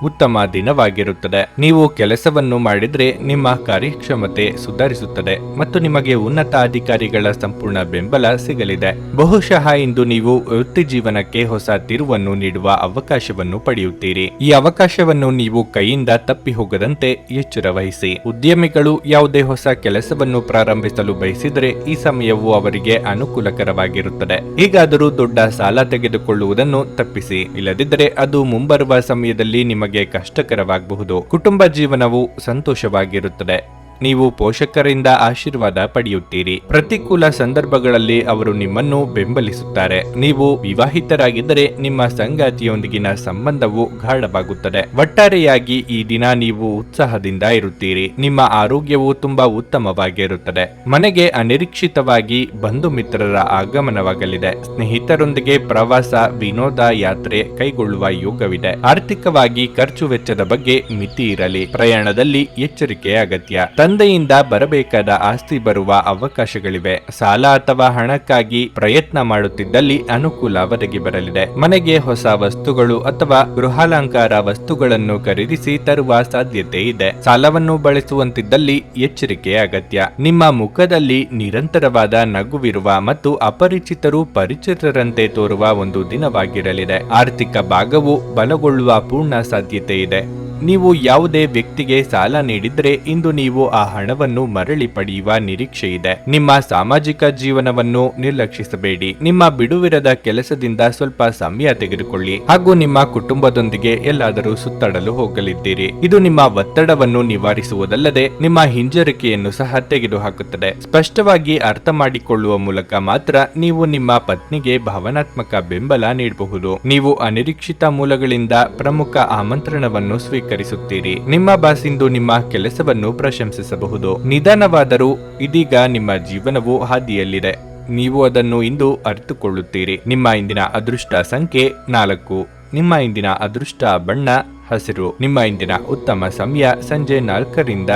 ಉತ್ತಮ ದಿನವಾಗಿರುತ್ತದೆ. ನೀವು ಕೆಲಸವನ್ನು ಮಾಡಿದ್ರೆ ನಿಮ್ಮ ಕಾರ್ಯಕ್ಷಮತೆ ಸುಧಾರಿಸುತ್ತದೆ ಮತ್ತು ನಿಮಗೆ ಉನ್ನತ ಅಧಿಕಾರಿಗಳ ಸಂಪೂರ್ಣ ಬೆಂಬಲ ಸಿಗಲಿದೆ. ಬಹುಶಃ ಇಂದು ನೀವು ವೃತ್ತಿ ಜೀವನಕ್ಕೆ ಹೊಸ ತಿರುವನ್ನು ನೀಡುವ ಅವಕಾಶವನ್ನು ಪಡೆಯುತ್ತೀರಿ. ಈ ಅವಕಾಶವನ್ನು ನೀವು ಕೈಯಿಂದ ತಪ್ಪಿ ಹೋಗದಂತೆ ಎಚ್ಚರ ವಹಿಸಿ. ಉದ್ಯಮಿಗಳು ಯಾವುದೇ ಹೊಸ ಕೆಲಸವನ್ನು ಪ್ರಾರಂಭಿಸಲು ಬಯಸಿದರೆ ಈ ಸಮಯವು ಅವರಿಗೆ ಅನುಕೂಲಕರವಾಗಿರುತ್ತದೆ. ಹೀಗಾದರೂ ದೊಡ್ಡ ಸಾಲ ತೆಗೆದುಕೊಳ್ಳುವುದನ್ನು ತಪ್ಪಿಸಿ, ಇಲ್ಲದಿದ್ದರೆ ಅದು ಮುಂಬರುವ ಸಮಯದಲ್ಲಿ ನಿಮಗೆ ಕಷ್ಟಕರವಾಗಬಹುದು. ಕುಟುಂಬ ಜೀವನವು ಸಂತೋಷವಾಗಿರುತ್ತದೆ. ನೀವು ಪೋಷಕರಿಂದ ಆಶೀರ್ವಾದ ಪಡೆಯುತ್ತೀರಿ. ಪ್ರತಿಕೂಲ ಸಂದರ್ಭಗಳಲ್ಲಿ ಅವರು ನಿಮ್ಮನ್ನು ಬೆಂಬಲಿಸುತ್ತಾರೆ. ನೀವು ವಿವಾಹಿತರಾಗಿದ್ದರೆ ನಿಮ್ಮ ಸಂಗಾತಿಯೊಂದಿಗಿನ ಸಂಬಂಧವು ಗಾಢವಾಗುತ್ತದೆ. ಒಟ್ಟಾರೆಯಾಗಿ ಈ ದಿನ ನೀವು ಉತ್ಸಾಹದಿಂದ ಇರುತ್ತೀರಿ. ನಿಮ್ಮ ಆರೋಗ್ಯವು ತುಂಬಾ ಉತ್ತಮವಾಗಿರುತ್ತದೆ. ಮನೆಗೆ ಅನಿರೀಕ್ಷಿತವಾಗಿ ಬಂಧು ಮಿತ್ರರ ಆಗಮನವಾಗಲಿದೆ. ಸ್ನೇಹಿತರೊಂದಿಗೆ ಪ್ರವಾಸ, ವಿನೋದ ಯಾತ್ರೆ ಕೈಗೊಳ್ಳುವ ಯೋಗವಿದೆ. ಆರ್ಥಿಕವಾಗಿ ಖರ್ಚು ವೆಚ್ಚದ ಬಗ್ಗೆ ಮಿತಿ ಇರಲಿ. ಪ್ರಯಾಣದಲ್ಲಿ ಎಚ್ಚರಿಕೆ ಅಗತ್ಯ. ತಂದೆಯಿಂದ ಬರಬೇಕಾದ ಆಸ್ತಿ ಬರುವ ಅವಕಾಶಗಳಿವೆ. ಸಾಲ ಅಥವಾ ಹಣಕ್ಕಾಗಿ ಪ್ರಯತ್ನ ಮಾಡುತ್ತಿದ್ದಲ್ಲಿ ಅನುಕೂಲ ಒದಗಿ ಬರಲಿದೆ. ಮನೆಗೆ ಹೊಸ ವಸ್ತುಗಳು ಅಥವಾ ಗೃಹಾಲಂಕಾರ ವಸ್ತುಗಳನ್ನು ಖರೀದಿಸಿ ತರುವ ಸಾಧ್ಯತೆ ಇದೆ. ಸಾಲವನ್ನು ಬಳಸುವಂತಿದ್ದಲ್ಲಿ ಎಚ್ಚರಿಕೆ ಅಗತ್ಯ. ನಿಮ್ಮ ಮುಖದಲ್ಲಿ ನಿರಂತರವಾದ ನಗುವಿರುವ ಮತ್ತು ಅಪರಿಚಿತರು ಪರಿಚಿತರಂತೆ ತೋರುವ ಒಂದು ದಿನವಾಗಿರಲಿದೆ. ಆರ್ಥಿಕ ಭಾಗವು ಬಲಗೊಳ್ಳುವ ಪೂರ್ಣ ಸಾಧ್ಯತೆ ಇದೆ. ನೀವು ಯಾವುದೇ ವ್ಯಕ್ತಿಗೆ ಸಾಲ ನೀಡಿದ್ರೆ ಇಂದು ನೀವು ಆ ಹಣವನ್ನು ಮರಳಿ ಪಡೆಯುವ ನಿರೀಕ್ಷೆ ಇದೆ. ನಿಮ್ಮ ಸಾಮಾಜಿಕ ಜೀವನವನ್ನು ನಿರ್ಲಕ್ಷಿಸಬೇಡಿ. ನಿಮ್ಮ ಬಿಡುವಿರದ ಕೆಲಸದಿಂದ ಸ್ವಲ್ಪ ಸಮಯ ತೆಗೆದುಕೊಳ್ಳಿ ಹಾಗೂ ನಿಮ್ಮ ಕುಟುಂಬದೊಂದಿಗೆ ಎಲ್ಲಾದರೂ ಸುತ್ತಾಡಲು ಹೋಗಲಿದ್ದೀರಿ. ಇದು ನಿಮ್ಮ ಒತ್ತಡವನ್ನು ನಿವಾರಿಸುವುದಲ್ಲದೆ ನಿಮ್ಮ ಹಿಂಜರಿಕೆಯನ್ನು ಸಹ ತೆಗೆದುಹಾಕುತ್ತದೆ. ಸ್ಪಷ್ಟವಾಗಿ ಅರ್ಥ ಮಾಡಿಕೊಳ್ಳುವ ಮೂಲಕ ಮಾತ್ರ ನೀವು ನಿಮ್ಮ ಪತ್ನಿಗೆ ಭಾವನಾತ್ಮಕ ಬೆಂಬಲ ನೀಡಬಹುದು. ನೀವು ಅನಿರೀಕ್ಷಿತ ಮೂಲಗಳಿಂದ ಪ್ರಮುಖ ಆಮಂತ್ರಣವನ್ನು ಸ್ವೀಕರಿಸುತ್ತೀರಿ. ನಿಮ್ಮ ಬಾಸ್ ಇಂದು ನಿಮ್ಮ ಕೆಲಸವನ್ನು ಪ್ರಶಂಸಿಸಬಹುದು. ನಿಧಾನವಾದರೂ ಇದೀಗ ನಿಮ್ಮ ಜೀವನವು ಹಾದಿಯಲ್ಲಿದೆ. ನೀವು ಅದನ್ನು ಇಂದು ಅರಿತುಕೊಳ್ಳುತ್ತೀರಿ. ನಿಮ್ಮ ಇಂದಿನ ಅದೃಷ್ಟ ಸಂಖ್ಯೆ 4. ನಿಮ್ಮ ಇಂದಿನ ಅದೃಷ್ಟ ಬಣ್ಣ ಹಸಿರು. ನಿಮ್ಮ ಇಂದಿನ ಉತ್ತಮ ಸಮಯ ಸಂಜೆ 4ರಿಂದ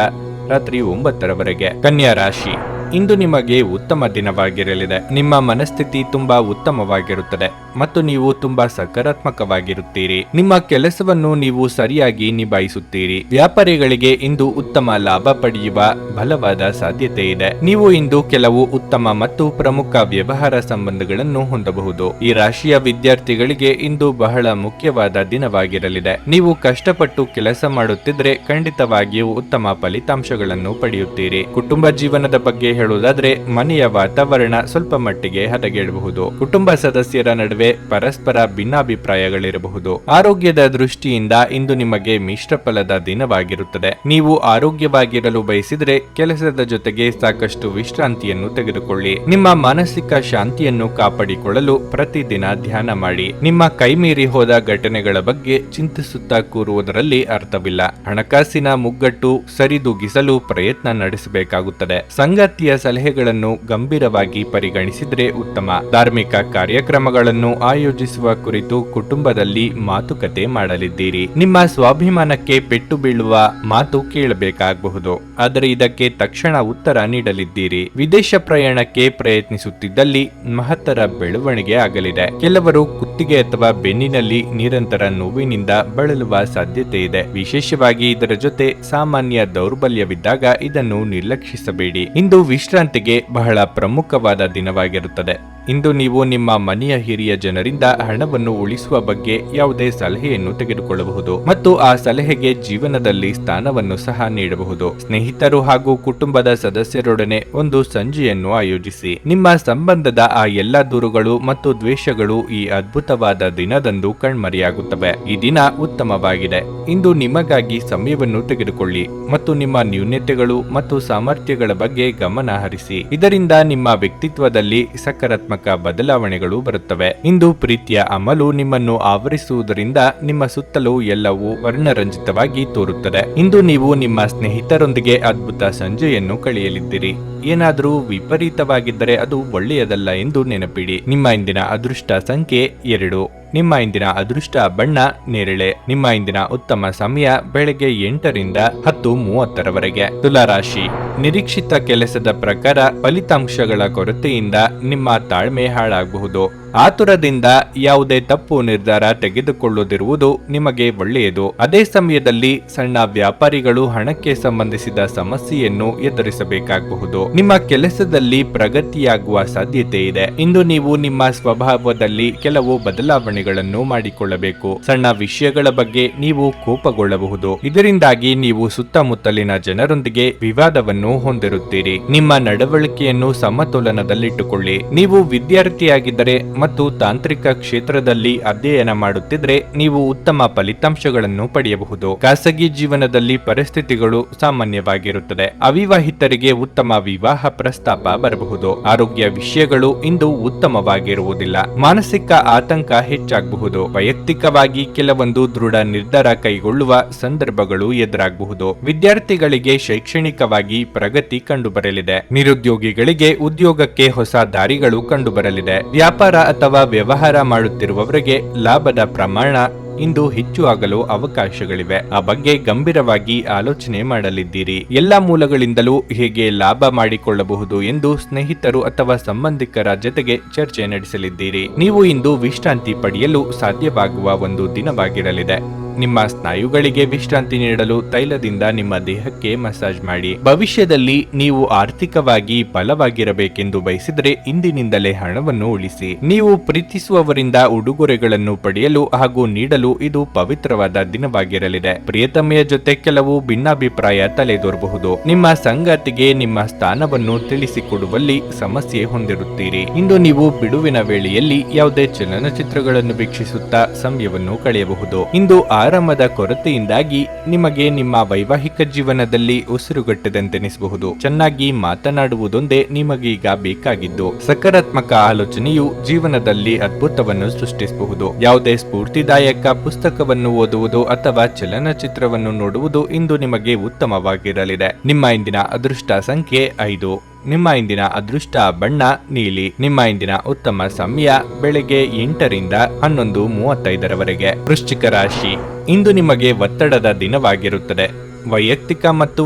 ರಾತ್ರಿ 9ರವರೆಗೆ. ಕನ್ಯಾ ರಾಶಿ, ಇಂದು ನಿಮಗೆ ಉತ್ತಮ ದಿನವಾಗಿರಲಿದೆ. ನಿಮ್ಮ ಮನಸ್ಥಿತಿ ತುಂಬಾ ಉತ್ತಮವಾಗಿರುತ್ತದೆ ಮತ್ತು ನೀವು ತುಂಬಾ ಸಕಾರಾತ್ಮಕವಾಗಿರುತ್ತೀರಿ. ನಿಮ್ಮ ಕೆಲಸವನ್ನು ನೀವು ಸರಿಯಾಗಿ ನಿಭಾಯಿಸುತ್ತೀರಿ. ವ್ಯಾಪಾರಿಗಳಿಗೆ ಇಂದು ಉತ್ತಮ ಲಾಭ ಪಡೆಯುವ ಬಲವಾದ ಸಾಧ್ಯತೆ ಇದೆ. ನೀವು ಇಂದು ಕೆಲವು ಉತ್ತಮ ಮತ್ತು ಪ್ರಮುಖ ವ್ಯವಹಾರ ಸಂಬಂಧಗಳನ್ನು ಹೊಂದಬಹುದು. ಈ ರಾಶಿಯ ವಿದ್ಯಾರ್ಥಿಗಳಿಗೆ ಇಂದು ಬಹಳ ಮುಖ್ಯವಾದ ದಿನವಾಗಿರಲಿದೆ. ನೀವು ಕಷ್ಟಪಟ್ಟು ಕೆಲಸ ಮಾಡುತ್ತಿದ್ರೆ ಖಂಡಿತವಾಗಿಯೂ ಉತ್ತಮ ಫಲಿತಾಂಶಗಳನ್ನು ಪಡೆಯುತ್ತೀರಿ. ಕುಟುಂಬ ಜೀವನದ ಬಗ್ಗೆ ಹೇಳುವುದಾದ್ರೆ ಮನೆಯ ವಾತಾವರಣ ಸ್ವಲ್ಪ ಮಟ್ಟಿಗೆ ಹದಗೆಡಬಹುದು. ಕುಟುಂಬ ಸದಸ್ಯರ ನಡುವೆ ಪರಸ್ಪರ ಭಿನ್ನಾಭಿಪ್ರಾಯಗಳಿರಬಹುದು. ಆರೋಗ್ಯದ ದೃಷ್ಟಿಯಿಂದ ಇಂದು ನಿಮಗೆ ಮಿಶ್ರ ಫಲದ ದಿನವಾಗಿರುತ್ತದೆ. ನೀವು ಆರೋಗ್ಯವಾಗಿರಲು ಬಯಸಿದರೆ ಕೆಲಸದ ಜೊತೆಗೆ ಸಾಕಷ್ಟು ವಿಶ್ರಾಂತಿಯನ್ನು ತೆಗೆದುಕೊಳ್ಳಿ. ನಿಮ್ಮ ಮಾನಸಿಕ ಶಾಂತಿಯನ್ನು ಕಾಪಾಡಿಕೊಳ್ಳಲು ಪ್ರತಿದಿನ ಧ್ಯಾನ ಮಾಡಿ. ನಿಮ್ಮ ಕೈಮೀರಿ ಹೋದ ಘಟನೆಗಳ ಬಗ್ಗೆ ಚಿಂತಿಸುತ್ತಾ ಕೂರುವುದರಲ್ಲಿ ಅರ್ಥವಿಲ್ಲ. ಹಣಕಾಸಿನ ಮುಗ್ಗಟ್ಟು ಸರಿದೂಗಿಸಲು ಪ್ರಯತ್ನ ನಡೆಸಬೇಕಾಗುತ್ತದೆ. ಸಂಗಾತಿಯ ಸಲಹೆಗಳನ್ನು ಗಂಭೀರವಾಗಿ ಪರಿಗಣಿಸಿದ್ರೆ ಉತ್ತಮ. ಧಾರ್ಮಿಕ ಕಾರ್ಯಕ್ರಮಗಳನ್ನು ಆಯೋಜಿಸುವ ಕುರಿತು ಕುಟುಂಬದಲ್ಲಿ ಮಾತುಕತೆ ಮಾಡಲಿದ್ದೀರಿ. ನಿಮ್ಮ ಸ್ವಾಭಿಮಾನಕ್ಕೆ ಪೆಟ್ಟು ಬೀಳುವ ಮಾತು ಕೇಳಬೇಕಾಗಬಹುದು, ಆದರೆ ಇದಕ್ಕೆ ತಕ್ಷಣ ಉತ್ತರ ನೀಡಲಿದ್ದೀರಿ. ವಿದೇಶ ಪ್ರಯಾಣಕ್ಕೆ ಪ್ರಯತ್ನಿಸುತ್ತಿದ್ದಲ್ಲಿ ಮಹತ್ತರ ಬೆಳವಣಿಗೆ ಆಗಲಿದೆ. ಕೆಲವರು ಕುತ್ತಿಗೆ ಅಥವಾ ಬೆನ್ನಿನಲ್ಲಿ ನಿರಂತರ ನೋವಿನಿಂದ ಬಳಲುವ ಸಾಧ್ಯತೆ ಇದೆ. ವಿಶೇಷವಾಗಿ ಇದರ ಜೊತೆ ಸಾಮಾನ್ಯ ದೌರ್ಬಲ್ಯವಿದ್ದಾಗ ಇದನ್ನು ನಿರ್ಲಕ್ಷಿಸಬೇಡಿ. ಇಂದು ವಿಶ್ರಾಂತಿಗೆ ಬಹಳ ಪ್ರಮುಖವಾದ ದಿನವಾಗಿರುತ್ತದೆ. ಇಂದು ನೀವು ನಿಮ್ಮ ಮನೆಯ ಹಿರಿಯ ಜನರಿಂದ ಹಣವನ್ನು ಉಳಿಸುವ ಬಗ್ಗೆ ಯಾವುದೇ ಸಲಹೆಯನ್ನು ತೆಗೆದುಕೊಳ್ಳಬಹುದು ಮತ್ತು ಆ ಸಲಹೆಗೆ ಜೀವನದಲ್ಲಿ ಸ್ಥಾನವನ್ನು ಸಹ ನೀಡಬಹುದು. ಸ್ನೇಹಿತರು ಹಾಗೂ ಕುಟುಂಬದ ಸದಸ್ಯರೊಡನೆ ಒಂದು ಸಂಜೆಯನ್ನು ಆಯೋಜಿಸಿ. ನಿಮ್ಮ ಸಂಬಂಧದ ಆ ಎಲ್ಲಾ ದೂರುಗಳು ಮತ್ತು ದ್ವೇಷಗಳು ಈ ಅದ್ಭುತವಾದ ದಿನದಂದು ಕಣ್ಮರೆಯಾಗುತ್ತವೆ. ಈ ದಿನ ಉತ್ತಮವಾಗಿದೆ. ಇಂದು ನಿಮಗಾಗಿ ಸಮಯವನ್ನು ತೆಗೆದುಕೊಳ್ಳಿ ಮತ್ತು ನಿಮ್ಮ ನ್ಯೂನತೆಗಳು ಮತ್ತು ಸಾಮರ್ಥ್ಯಗಳ ಬಗ್ಗೆ ಗಮನ ಹರಿಸಿ. ಇದರಿಂದ ನಿಮ್ಮ ವ್ಯಕ್ತಿತ್ವದಲ್ಲಿ ಸಕಾರಾತ್ಮಕ ಬದಲಾವಣೆಗಳು ಬರುತ್ತವೆ. ಇಂದು ಪ್ರೀತಿಯ ಅಮಲು ನಿಮ್ಮನ್ನು ಆವರಿಸುವುದರಿಂದ ನಿಮ್ಮ ಸುತ್ತಲೂ ಎಲ್ಲವೂ ವರ್ಣರಂಜಿತವಾಗಿ ತೋರುತ್ತದೆ. ಇಂದು ನೀವು ನಿಮ್ಮ ಸ್ನೇಹಿತರೊಂದಿಗೆ ಅದ್ಭುತ ಸಂಜೆಯನ್ನು ಕಳೆಯಲಿದ್ದೀರಿ. ಏನಾದರೂ ವಿಪರೀತವಾಗಿದ್ದರೆ ಅದು ಒಳ್ಳೆಯದಲ್ಲ ಎಂದು ನೆನಪಿಡಿ. ನಿಮ್ಮ ಇಂದಿನ ಅದೃಷ್ಟ ಸಂಖ್ಯೆ 2. ನಿಮ್ಮ ಇಂದಿನ ಅದೃಷ್ಟ ಬಣ್ಣ ನೇರಳೆ. ನಿಮ್ಮ ಇಂದಿನ ಉತ್ತಮ ಸಮಯ ಬೆಳಗ್ಗೆ 8ರಿಂದ 10:30ರವರೆಗೆ. ತುಲಾ ರಾಶಿ, ನಿರೀಕ್ಷಿತ ಕೆಲಸದ ಪ್ರಕಾರ ಫಲಿತಾಂಶಗಳ ಕೊರತೆಯಿಂದ ನಿಮ್ಮ ತಾಳ್ಮೆ ಹಾಳಾಗಬಹುದು. ಆತುರದಿಂದ ಯಾವುದೇ ತಪ್ಪು ನಿರ್ಧಾರ ತೆಗೆದುಕೊಳ್ಳದಿರುವುದು ನಿಮಗೆ ಒಳ್ಳೆಯದು. ಅದೇ ಸಮಯದಲ್ಲಿ ಸಣ್ಣ ವ್ಯಾಪಾರಿಗಳು ಹಣಕ್ಕೆ ಸಂಬಂಧಿಸಿದ ಸಮಸ್ಯೆಯನ್ನು ಎದುರಿಸಬೇಕಾಗಬಹುದು. ನಿಮ್ಮ ಕೆಲಸದಲ್ಲಿ ಪ್ರಗತಿಯಾಗುವ ಸಾಧ್ಯತೆ ಇದೆ. ಇಂದು ನೀವು ನಿಮ್ಮ ಸ್ವಭಾವದಲ್ಲಿ ಕೆಲವು ಬದಲಾವಣೆಗಳನ್ನು ಮಾಡಿಕೊಳ್ಳಬೇಕು. ಸಣ್ಣ ವಿಷಯಗಳ ಬಗ್ಗೆ ನೀವು ಕೋಪಗೊಳ್ಳಬಹುದು. ಇದರಿಂದಾಗಿ ನೀವು ಸುತ್ತಮುತ್ತಲಿನ ಜನರೊಂದಿಗೆ ವಿವಾದವನ್ನು ಹೊಂದಿರುತ್ತೀರಿ. ನಿಮ್ಮ ನಡವಳಿಕೆಯನ್ನು ಸಮತೋಲನದಲ್ಲಿಟ್ಟುಕೊಳ್ಳಿ. ನೀವು ವಿದ್ಯಾರ್ಥಿಯಾಗಿದ್ದರೆ ಮತ್ತು ತಾಂತ್ರಿಕ ಕ್ಷೇತ್ರದಲ್ಲಿ ಅಧ್ಯಯನ ಮಾಡುತ್ತಿದ್ರೆ ನೀವು ಉತ್ತಮ ಫಲಿತಾಂಶಗಳನ್ನು ಪಡೆಯಬಹುದು. ಖಾಸಗಿ ಜೀವನದಲ್ಲಿ ಪರಿಸ್ಥಿತಿಗಳು ಸಾಮಾನ್ಯವಾಗಿರುತ್ತದೆ. ಅವಿವಾಹಿತರಿಗೆ ಉತ್ತಮ ವಿವಾಹ ಪ್ರಸ್ತಾಪ ಬರಬಹುದು. ಆರೋಗ್ಯ ವಿಷಯಗಳು ಇಂದು ಉತ್ತಮವಾಗಿರುವುದಿಲ್ಲ. ಮಾನಸಿಕ ಆತಂಕ ಹೆಚ್ಚಾಗಬಹುದು. ವೈಯಕ್ತಿಕವಾಗಿ ಕೆಲವೊಂದು ದೃಢ ನಿರ್ಧಾರ ಕೈಗೊಳ್ಳುವ ಸಂದರ್ಭಗಳು ಎದುರಾಗಬಹುದು. ವಿದ್ಯಾರ್ಥಿಗಳಿಗೆ ಶೈಕ್ಷಣಿಕವಾಗಿ ಪ್ರಗತಿ ಕಂಡುಬರಲಿದೆ. ನಿರುದ್ಯೋಗಿಗಳಿಗೆ ಉದ್ಯೋಗಕ್ಕೆ ಹೊಸ ದಾರಿಗಳು ಕಂಡುಬರಲಿದೆ. ವ್ಯಾಪಾರ ಅಥವಾ ವ್ಯವಹಾರ ಮಾಡುತ್ತಿರುವವರಿಗೆ ಲಾಭದ ಪ್ರಮಾಣ ಇಂದು ಹೆಚ್ಚು ಆಗಲು ಅವಕಾಶಗಳಿವೆ. ಆ ಬಗ್ಗೆ ಗಂಭೀರವಾಗಿ ಆಲೋಚನೆ ಮಾಡಲಿದ್ದೀರಿ. ಎಲ್ಲ ಮೂಲಗಳಿಂದಲೂ ಹೇಗೆ ಲಾಭ ಮಾಡಿಕೊಳ್ಳಬಹುದು ಎಂದು ಸ್ನೇಹಿತರು ಅಥವಾ ಸಂಬಂಧಿಕರ ಜೊತೆಗೆ ಚರ್ಚೆ ನಡೆಸಲಿದ್ದೀರಿ. ನೀವು ಇಂದು ವಿಶ್ರಾಂತಿ ಪಡೆಯಲು ಸಾಧ್ಯವಾಗುವ ಒಂದು ದಿನವಾಗಿರಲಿದೆ. ನಿಮ್ಮ ಸ್ನಾಯುಗಳಿಗೆ ವಿಶ್ರಾಂತಿ ನೀಡಲು ತೈಲದಿಂದ ನಿಮ್ಮ ದೇಹಕ್ಕೆ ಮಸಾಜ್ ಮಾಡಿ. ಭವಿಷ್ಯದಲ್ಲಿ ನೀವು ಆರ್ಥಿಕವಾಗಿ ಬಲವಾಗಿರಬೇಕೆಂದು ಬಯಸಿದರೆ ಇಂದಿನಿಂದಲೇ ಹಣವನ್ನು ಉಳಿಸಿ. ನೀವು ಪ್ರೀತಿಸುವವರಿಂದ ಉಡುಗೊರೆಗಳನ್ನು ಪಡೆಯಲು ಹಾಗೂ ನೀಡಲು ಇದು ಪವಿತ್ರವಾದ ದಿನವಾಗಿರಲಿದೆ. ಪ್ರಿಯತಮೆಯ ಜೊತೆ ಕೆಲವು ಭಿನ್ನಾಭಿಪ್ರಾಯ ತಲೆದೋರಬಹುದು. ನಿಮ್ಮ ಸಂಗಾತಿಗೆ ನಿಮ್ಮ ಸ್ಥಾನವನ್ನು ತಿಳಿಸಿಕೊಡುವಲ್ಲಿ ಸಮಸ್ಯೆ ಹೊಂದಿರುತ್ತೀರಿ. ಇಂದು ನೀವು ಬಿಡುವಿನ ವೇಳೆಯಲ್ಲಿ ಯಾವುದೇ ಚಲನಚಿತ್ರಗಳನ್ನು ವೀಕ್ಷಿಸುತ್ತಾ ಸಮಯವನ್ನು ಕಳೆಯಬಹುದು. ಇಂದು ಆರಾಮದ ಕೊರತೆಯಿಂದಾಗಿ ನಿಮಗೆ ನಿಮ್ಮ ವೈವಾಹಿಕ ಜೀವನದಲ್ಲಿ ಉಸಿರುಗಟ್ಟದಂತೆನಿಸಬಹುದು. ಚೆನ್ನಾಗಿ ಮಾತನಾಡುವುದೊಂದೇ ನಿಮಗೀಗ ಬೇಕಾಗಿದ್ದು. ಸಕಾರಾತ್ಮಕ ಆಲೋಚನೆಯು ಜೀವನದಲ್ಲಿ ಅದ್ಭುತವನ್ನು ಸೃಷ್ಟಿಸಬಹುದು. ಯಾವುದೇ ಸ್ಫೂರ್ತಿದಾಯಕ ಪುಸ್ತಕವನ್ನು ಓದುವುದು ಅಥವಾ ಚಲನಚಿತ್ರವನ್ನು ನೋಡುವುದು ಇಂದು ನಿಮಗೆ ಉತ್ತಮವಾಗಿರಲಿದೆ. ನಿಮ್ಮ ಇಂದಿನ ಅದೃಷ್ಟ ಸಂಖ್ಯೆ 5. ನಿಮ್ಮ ಇಂದಿನ ಅದೃಷ್ಟ ಬಣ್ಣ ನೀಲಿ. ನಿಮ್ಮ ಇಂದಿನ ಉತ್ತಮ ಸಮಯ ಬೆಳಗ್ಗೆ 8ರಿಂದ 11:35ರವರೆಗೆ. ವೃಶ್ಚಿಕ ರಾಶಿ, ಇಂದು ನಿಮಗೆ ಒತ್ತಡದ ದಿನವಾಗಿರುತ್ತದೆ. ವೈಯಕ್ತಿಕ ಮತ್ತು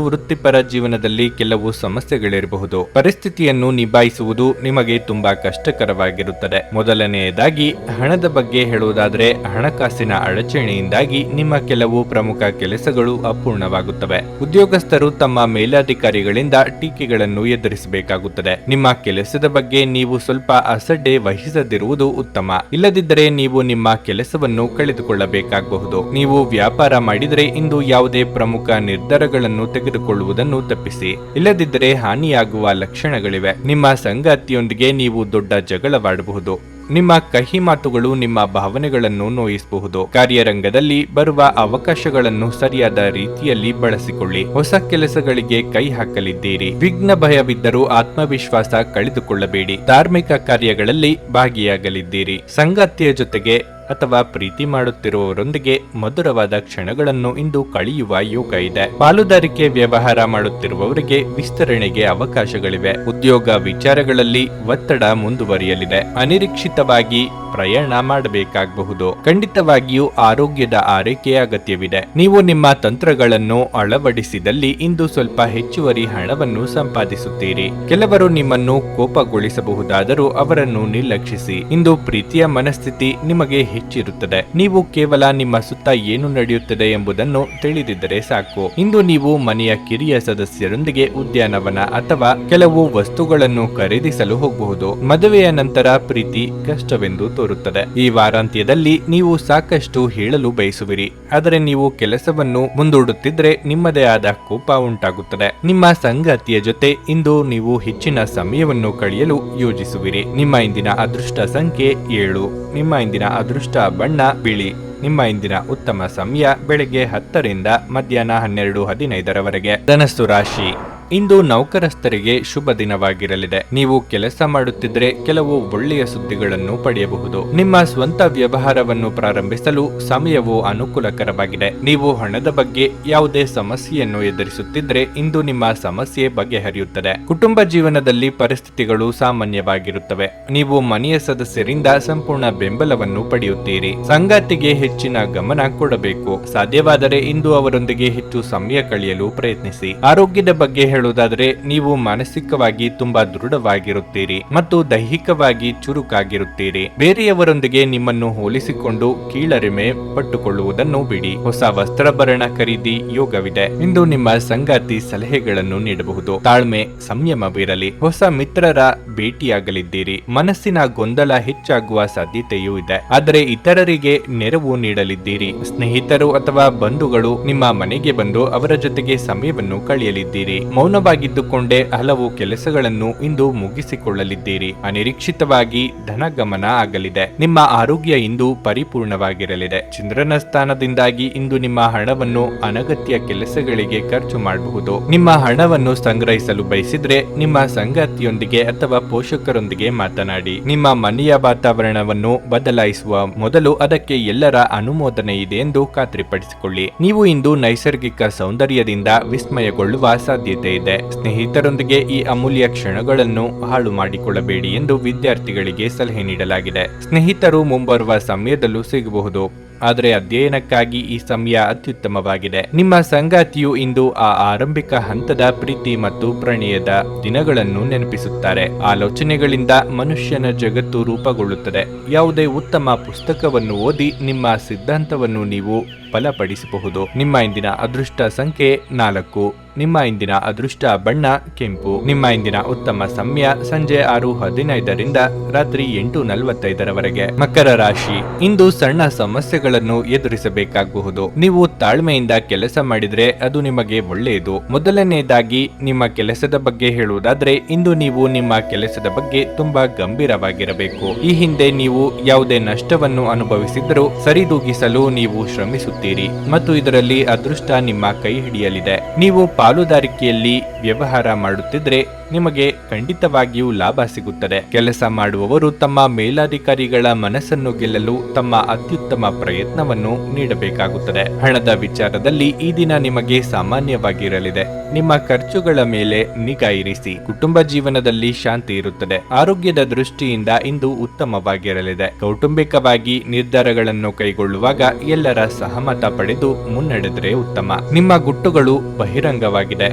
ವೃತ್ತಿಪರ ಜೀವನದಲ್ಲಿ ಕೆಲವು ಸಮಸ್ಯೆಗಳಿರಬಹುದು. ಪರಿಸ್ಥಿತಿಯನ್ನು ನಿಭಾಯಿಸುವುದು ನಿಮಗೆ ತುಂಬಾ ಕಷ್ಟಕರವಾಗಿರುತ್ತದೆ. ಮೊದಲನೆಯದಾಗಿ ಹಣದ ಬಗ್ಗೆ ಹೇಳುವುದಾದರೆ, ಹಣಕಾಸಿನ ಅಡಚಣೆಯಿಂದಾಗಿ ನಿಮ್ಮ ಕೆಲವು ಪ್ರಮುಖ ಕೆಲಸಗಳು ಅಪೂರ್ಣವಾಗುತ್ತವೆ. ಉದ್ಯೋಗಸ್ಥರು ತಮ್ಮ ಮೇಲಧಿಕಾರಿಗಳಿಂದ ಟೀಕೆಗಳನ್ನು ಎದುರಿಸಬೇಕಾಗುತ್ತದೆ. ನಿಮ್ಮ ಕೆಲಸದ ಬಗ್ಗೆ ನೀವು ಸ್ವಲ್ಪ ಅಸಡ್ಡೆ ವಹಿಸದಿರುವುದು ಉತ್ತಮ. ಇಲ್ಲದಿದ್ದರೆ ನೀವು ನಿಮ್ಮ ಕೆಲಸವನ್ನು ಕಳೆದುಕೊಳ್ಳಬೇಕಾಗಬಹುದು. ನೀವು ವ್ಯಾಪಾರ ಮಾಡಿದರೆ ಇಂದು ಯಾವುದೇ ಪ್ರಮುಖ ನಿರ್ಧಾರಗಳನ್ನು ತೆಗೆದುಕೊಳ್ಳುವುದನ್ನು ತಪ್ಪಿಸಿ. ಇಲ್ಲದಿದ್ದರೆ ಹಾನಿಯಾಗುವ ಲಕ್ಷಣಗಳಿವೆ. ನಿಮ್ಮ ಸಂಗಾತಿಯೊಂದಿಗೆ ನೀವು ದೊಡ್ಡ ಜಗಳವಾಡಬಹುದು. ನಿಮ್ಮ ಕಹಿ ಮಾತುಗಳು ನಿಮ್ಮ ಭಾವನೆಗಳನ್ನು ನೋಯಿಸಬಹುದು. ಕಾರ್ಯರಂಗದಲ್ಲಿ ಬರುವ ಅವಕಾಶಗಳನ್ನು ಸರಿಯಾದ ರೀತಿಯಲ್ಲಿ ಬಳಸಿಕೊಳ್ಳಿ. ಹೊಸ ಕೆಲಸಗಳಿಗೆ ಕೈ ಹಾಕಲಿದ್ದೀರಿ. ವಿಘ್ನ ಭಯವಿದ್ದರೂ ಆತ್ಮವಿಶ್ವಾಸ ಕಳೆದುಕೊಳ್ಳಬೇಡಿ. ಧಾರ್ಮಿಕ ಕಾರ್ಯಗಳಲ್ಲಿ ಭಾಗಿಯಾಗಲಿದ್ದೀರಿ. ಸಂಗಾತಿಯ ಜೊತೆಗೆ ಅಥವಾ ಪ್ರೀತಿ ಮಾಡುತ್ತಿರುವವರೊಂದಿಗೆ ಮಧುರವಾದ ಕ್ಷಣಗಳನ್ನು ಇಂದು ಕಳೆಯುವ ಯೋಗ ಇದೆ. ಪಾಲುದಾರಿಕೆ ವ್ಯವಹಾರ ಮಾಡುತ್ತಿರುವವರಿಗೆ ವಿಸ್ತರಣೆಗೆ ಅವಕಾಶಗಳಿವೆ. ಉದ್ಯೋಗ ವಿಚಾರಗಳಲ್ಲಿ ಒತ್ತಡ ಮುಂದುವರಿಯಲಿದೆ. ಅನಿರೀಕ್ಷಿತವಾಗಿ ಪ್ರಯಾಣ ಮಾಡಬೇಕಾಗಬಹುದು. ಖಂಡಿತವಾಗಿಯೂ ಆರೋಗ್ಯದ ಆರೈಕೆಯ ಅಗತ್ಯವಿದೆ. ನೀವು ನಿಮ್ಮ ತಂತ್ರಗಳನ್ನು ಅಳವಡಿಸಿದಲ್ಲಿ ಇಂದು ಸ್ವಲ್ಪ ಹೆಚ್ಚುವರಿ ಹಣವನ್ನು ಸಂಪಾದಿಸುತ್ತೀರಿ. ಕೆಲವರು ನಿಮ್ಮನ್ನು ಕೋಪಗೊಳಿಸಬಹುದಾದರೂ ಅವರನ್ನು ನಿರ್ಲಕ್ಷಿಸಿ. ಇಂದು ಪ್ರೀತಿಯ ಮನಸ್ಥಿತಿ ನಿಮಗೆ ಹೆಚ್ಚಿರುತ್ತದೆ. ನೀವು ಕೇವಲ ನಿಮ್ಮ ಸುತ್ತ ಏನು ನಡೆಯುತ್ತದೆ ಎಂಬುದನ್ನು ತಿಳಿದಿದ್ದರೆ ಸಾಕು. ಇಂದು ನೀವು ಮನೆಯ ಕಿರಿಯ ಸದಸ್ಯರೊಂದಿಗೆ ಉದ್ಯಾನವನ ಅಥವಾ ಕೆಲವು ವಸ್ತುಗಳನ್ನು ಖರೀದಿಸಲು ಹೋಗಬಹುದು. ಮದುವೆಯ ನಂತರ ಪ್ರೀತಿ ಕಷ್ಟವೆಂದು ತೋರುತ್ತದೆ. ಈ ವಾರಾಂತ್ಯದಲ್ಲಿ ನೀವು ಸಾಕಷ್ಟು ಹೇಳಲು ಬಯಸುವಿರಿ, ಆದರೆ ನೀವು ಕೆಲಸವನ್ನು ಮುಂದೂಡುತ್ತಿದ್ರೆ ನಿಮ್ಮದೇ ಆದ ಕೋಪ ಉಂಟಾಗುತ್ತದೆ. ನಿಮ್ಮ ಸಂಗಾತಿಯ ಜೊತೆ ಇಂದು ನೀವು ಹೆಚ್ಚಿನ ಸಮಯವನ್ನು ಕಳೆಯಲು ಯೋಜಿಸುವಿರಿ. ನಿಮ್ಮ ಇಂದಿನ ಅದೃಷ್ಟ ಸಂಖ್ಯೆ 7. ನಿಮ್ಮ ಇಂದಿನ ಅದೃಷ್ಟ ಬಣ್ಣ ಬಿಳಿ. ನಿಮ್ಮ ಇಂದಿನ ಉತ್ತಮ ಸಮಯ ಬೆಳಗ್ಗೆ 10ರಿಂದ ಮಧ್ಯಾಹ್ನ 12:15ರವರೆಗೆ. ಧನಸ್ಸು ರಾಶಿ, ಇಂದು ನೌಕರಸ್ಥರಿಗೆ ಶುಭ ದಿನವಾಗಿರಲಿದೆ. ನೀವು ಕೆಲಸ ಮಾಡುತ್ತಿದ್ರೆ ಕೆಲವು ಒಳ್ಳೆಯ ಸುದ್ದಿಗಳನ್ನು ಪಡೆಯಬಹುದು. ನಿಮ್ಮ ಸ್ವಂತ ವ್ಯವಹಾರವನ್ನು ಪ್ರಾರಂಭಿಸಲು ಸಮಯವು ಅನುಕೂಲಕರವಾಗಿದೆ. ನೀವು ಹಣದ ಬಗ್ಗೆ ಯಾವುದೇ ಸಮಸ್ಯೆಯನ್ನು ಎದುರಿಸುತ್ತಿದ್ರೆ ಇಂದು ನಿಮ್ಮ ಸಮಸ್ಯೆ ಬಗೆಹರಿಯುತ್ತದೆ. ಕುಟುಂಬ ಜೀವನದಲ್ಲಿ ಪರಿಸ್ಥಿತಿಗಳು ಸಾಮಾನ್ಯವಾಗಿರುತ್ತವೆ. ನೀವು ಮನೆಯ ಸದಸ್ಯರಿಂದ ಸಂಪೂರ್ಣ ಬೆಂಬಲವನ್ನು ಪಡೆಯುತ್ತೀರಿ. ಸಂಗಾತಿಗೆ ಹೆಚ್ಚಿನ ಗಮನ ಕೊಡಬೇಕು. ಸಾಧ್ಯವಾದರೆ ಇಂದು ಅವರೊಂದಿಗೆ ಹೆಚ್ಚು ಸಮಯ ಕಳೆಯಲು ಪ್ರಯತ್ನಿಸಿ. ಆರೋಗ್ಯದ ಬಗ್ಗೆ ಹೇಳುವುದಾದರೆ ನೀವು ಮಾನಸಿಕವಾಗಿ ತುಂಬಾ ದೃಢವಾಗಿರುತ್ತೀರಿ ಮತ್ತು ದೈಹಿಕವಾಗಿ ಚುರುಕಾಗಿರುತ್ತೀರಿ. ಬೇರೆಯವರೊಂದಿಗೆ ನಿಮ್ಮನ್ನು ಹೋಲಿಸಿಕೊಂಡು ಕೀಳರಿಮೆ ಪಟ್ಟುಕೊಳ್ಳುವುದನ್ನು ಬಿಡಿ. ಹೊಸ ವಸ್ತ್ರಾಭರಣ ಖರೀದಿ ಯೋಗವಿದೆ. ಇಂದು ನಿಮ್ಮ ಸಂಗಾತಿ ಸಲಹೆಗಳನ್ನು ನೀಡಬಹುದು. ತಾಳ್ಮೆ ಸಂಯಮವಿರಲಿ. ಹೊಸ ಮಿತ್ರರ ಭೇಟಿಯಾಗಲಿದ್ದೀರಿ. ಮನಸ್ಸಿನ ಗೊಂದಲ ಹೆಚ್ಚಾಗುವ ಸಾಧ್ಯತೆಯೂ ಇದೆ. ಆದರೆ ಇತರರಿಗೆ ನೆರವು ನೀಡಲಿದ್ದೀರಿ. ಸ್ನೇಹಿತರು ಅಥವಾ ಬಂಧುಗಳು ನಿಮ್ಮ ಮನೆಗೆ ಬಂದು ಅವರ ಜೊತೆಗೆ ಸಮಯವನ್ನು ಕಳೆಯಲಿದ್ದೀರಿ. ಮೌನವಾಗಿದ್ದುಕೊಂಡೇ ಹಲವು ಕೆಲಸಗಳನ್ನು ಇಂದು ಮುಗಿಸಿಕೊಳ್ಳಲಿದ್ದೀರಿ. ಅನಿರೀಕ್ಷಿತವಾಗಿ ಧನಗಮನ ಆಗಲಿದೆ. ನಿಮ್ಮ ಆರೋಗ್ಯ ಇಂದು ಪರಿಪೂರ್ಣವಾಗಿರಲಿದೆ. ಚಂದ್ರನ ಸ್ಥಾನದಿಂದಾಗಿ ಇಂದು ನಿಮ್ಮ ಹಣವನ್ನು ಅನಗತ್ಯ ಕೆಲಸಗಳಿಗೆ ಖರ್ಚು ಮಾಡಬಹುದು. ನಿಮ್ಮ ಹಣವನ್ನು ಸಂಗ್ರಹಿಸಲು ಬಯಸಿದ್ರೆ ನಿಮ್ಮ ಸಂಗಾತಿಯೊಂದಿಗೆ ಅಥವಾ ಪೋಷಕರೊಂದಿಗೆ ಮಾತನಾಡಿ. ನಿಮ್ಮ ಮನೆಯ ವಾತಾವರಣವನ್ನು ಬದಲಾಯಿಸುವ ಮೊದಲು ಅದಕ್ಕೆ ಎಲ್ಲರ ಅನುಮೋದನೆ ಇದೆ ಎಂದು ಖಾತ್ರಿಪಡಿಸಿಕೊಳ್ಳಿ. ನೀವು ಇಂದು ನೈಸರ್ಗಿಕ ಸೌಂದರ್ಯದಿಂದ ವಿಸ್ಮಯಗೊಳ್ಳುವ ಸಾಧ್ಯತೆ ಇದೆ. ಸ್ನೇಹಿತರೊಂದಿಗೆ ಈ ಅಮೂಲ್ಯ ಕ್ಷಣಗಳನ್ನು ಹಾಳು ಮಾಡಿಕೊಳ್ಳಬೇಡಿ ಎಂದು ವಿದ್ಯಾರ್ಥಿಗಳಿಗೆ ಸಲಹೆ ನೀಡಲಾಗಿದೆ. ಸ್ನೇಹಿತರು ಮುಂಬರುವ ಸಮಯದಲ್ಲೂ ಸಿಗಬಹುದು, ಆದರೆ ಅಧ್ಯಯನಕ್ಕಾಗಿ ಈ ಸಮಯ ಅತ್ಯುತ್ತಮವಾಗಿದೆ. ನಿಮ್ಮ ಸಂಗಾತಿಯು ಇಂದು ಆ ಆರಂಭಿಕ ಹಂತದ ಪ್ರೀತಿ ಮತ್ತು ಪ್ರಣಯದ ದಿನಗಳನ್ನು ನೆನಪಿಸುತ್ತಾರೆ. ಆಲೋಚನೆಗಳಿಂದ ಮನುಷ್ಯನ ಜಗತ್ತು ರೂಪುಗೊಳ್ಳುತ್ತದೆ. ಯಾವುದೇ ಉತ್ತಮ ಪುಸ್ತಕವನ್ನು ಓದಿ ನಿಮ್ಮ ಸಿದ್ಧಾಂತವನ್ನು ನೀವು ಬಲಪಡಿಸಬಹುದು. ನಿಮ್ಮ ಇಂದಿನ ಅದೃಷ್ಟ ಸಂಖ್ಯೆ 4. ನಿಮ್ಮ ಇಂದಿನ ಅದೃಷ್ಟ ಬಣ್ಣ ಕೆಂಪು. ನಿಮ್ಮ ಇಂದಿನ ಉತ್ತಮ ಸಮಯ ಸಂಜೆ 6:15 ರಾತ್ರಿ 8:45 ಮಕರ ರಾಶಿ. ಇಂದು ಸಣ್ಣ ಸಮಸ್ಯೆಗಳನ್ನು ಎದುರಿಸಬೇಕಾಗಬಹುದು. ನೀವು ತಾಳ್ಮೆಯಿಂದ ಕೆಲಸ ಮಾಡಿದ್ರೆ ಅದು ನಿಮಗೆ ಒಳ್ಳೆಯದು. ಮೊದಲನೆಯದಾಗಿ ನಿಮ್ಮ ಕೆಲಸದ ಬಗ್ಗೆ ಹೇಳುವುದಾದ್ರೆ ಇಂದು ನೀವು ನಿಮ್ಮ ಕೆಲಸದ ಬಗ್ಗೆ ತುಂಬಾ ಗಂಭೀರವಾಗಿರಬೇಕು. ಈ ಹಿಂದೆ ನೀವು ಯಾವುದೇ ನಷ್ಟವನ್ನು ಅನುಭವಿಸಿದ್ದರೂ ಸರಿದೂಗಿಸಲು ನೀವು ಶ್ರಮಿಸುತ್ತೀರಿ ಮತ್ತು ಇದರಲ್ಲಿ ಅದೃಷ್ಟ ನಿಮ್ಮ ಕೈ ಹಿಡಿಯಲಿದೆ. ನೀವು ಪಾಲುದಾರಿಕೆಯಲ್ಲಿ ವ್ಯವಹಾರ ಮಾಡುತ್ತಿದ್ರೆ ನಿಮಗೆ ಖಂಡಿತವಾಗಿಯೂ ಲಾಭ ಸಿಗುತ್ತದೆ. ಕೆಲಸ ಮಾಡುವವರು ತಮ್ಮ ಮೇಲಾಧಿಕಾರಿಗಳ ಮನಸ್ಸನ್ನು ಗೆಲ್ಲಲು ತಮ್ಮ ಅತ್ಯುತ್ತಮ ಪ್ರಯತ್ನವನ್ನು ನೀಡಬೇಕಾಗುತ್ತದೆ. ಹಣದ ವಿಚಾರದಲ್ಲಿ ಈ ದಿನ ನಿಮಗೆ ಸಾಮಾನ್ಯವಾಗಿರಲಿದೆ. ನಿಮ್ಮ ಖರ್ಚುಗಳ ಮೇಲೆ ನಿಗಾ ಇರಿಸಿ. ಕುಟುಂಬ ಜೀವನದಲ್ಲಿ ಶಾಂತಿ ಇರುತ್ತದೆ. ಆರೋಗ್ಯದ ದೃಷ್ಟಿಯಿಂದ ಇಂದು ಉತ್ತಮವಾಗಿರಲಿದೆ. ಕೌಟುಂಬಿಕವಾಗಿ ನಿರ್ಧಾರಗಳನ್ನು ಕೈಗೊಳ್ಳುವಾಗ ಎಲ್ಲರ ಸಹಮತ ಪಡೆದು ಮುನ್ನಡೆದರೆ ಉತ್ತಮ. ನಿಮ್ಮ ಗುಟ್ಟುಗಳು ಬಹಿರಂಗವಾಗಿದೆ.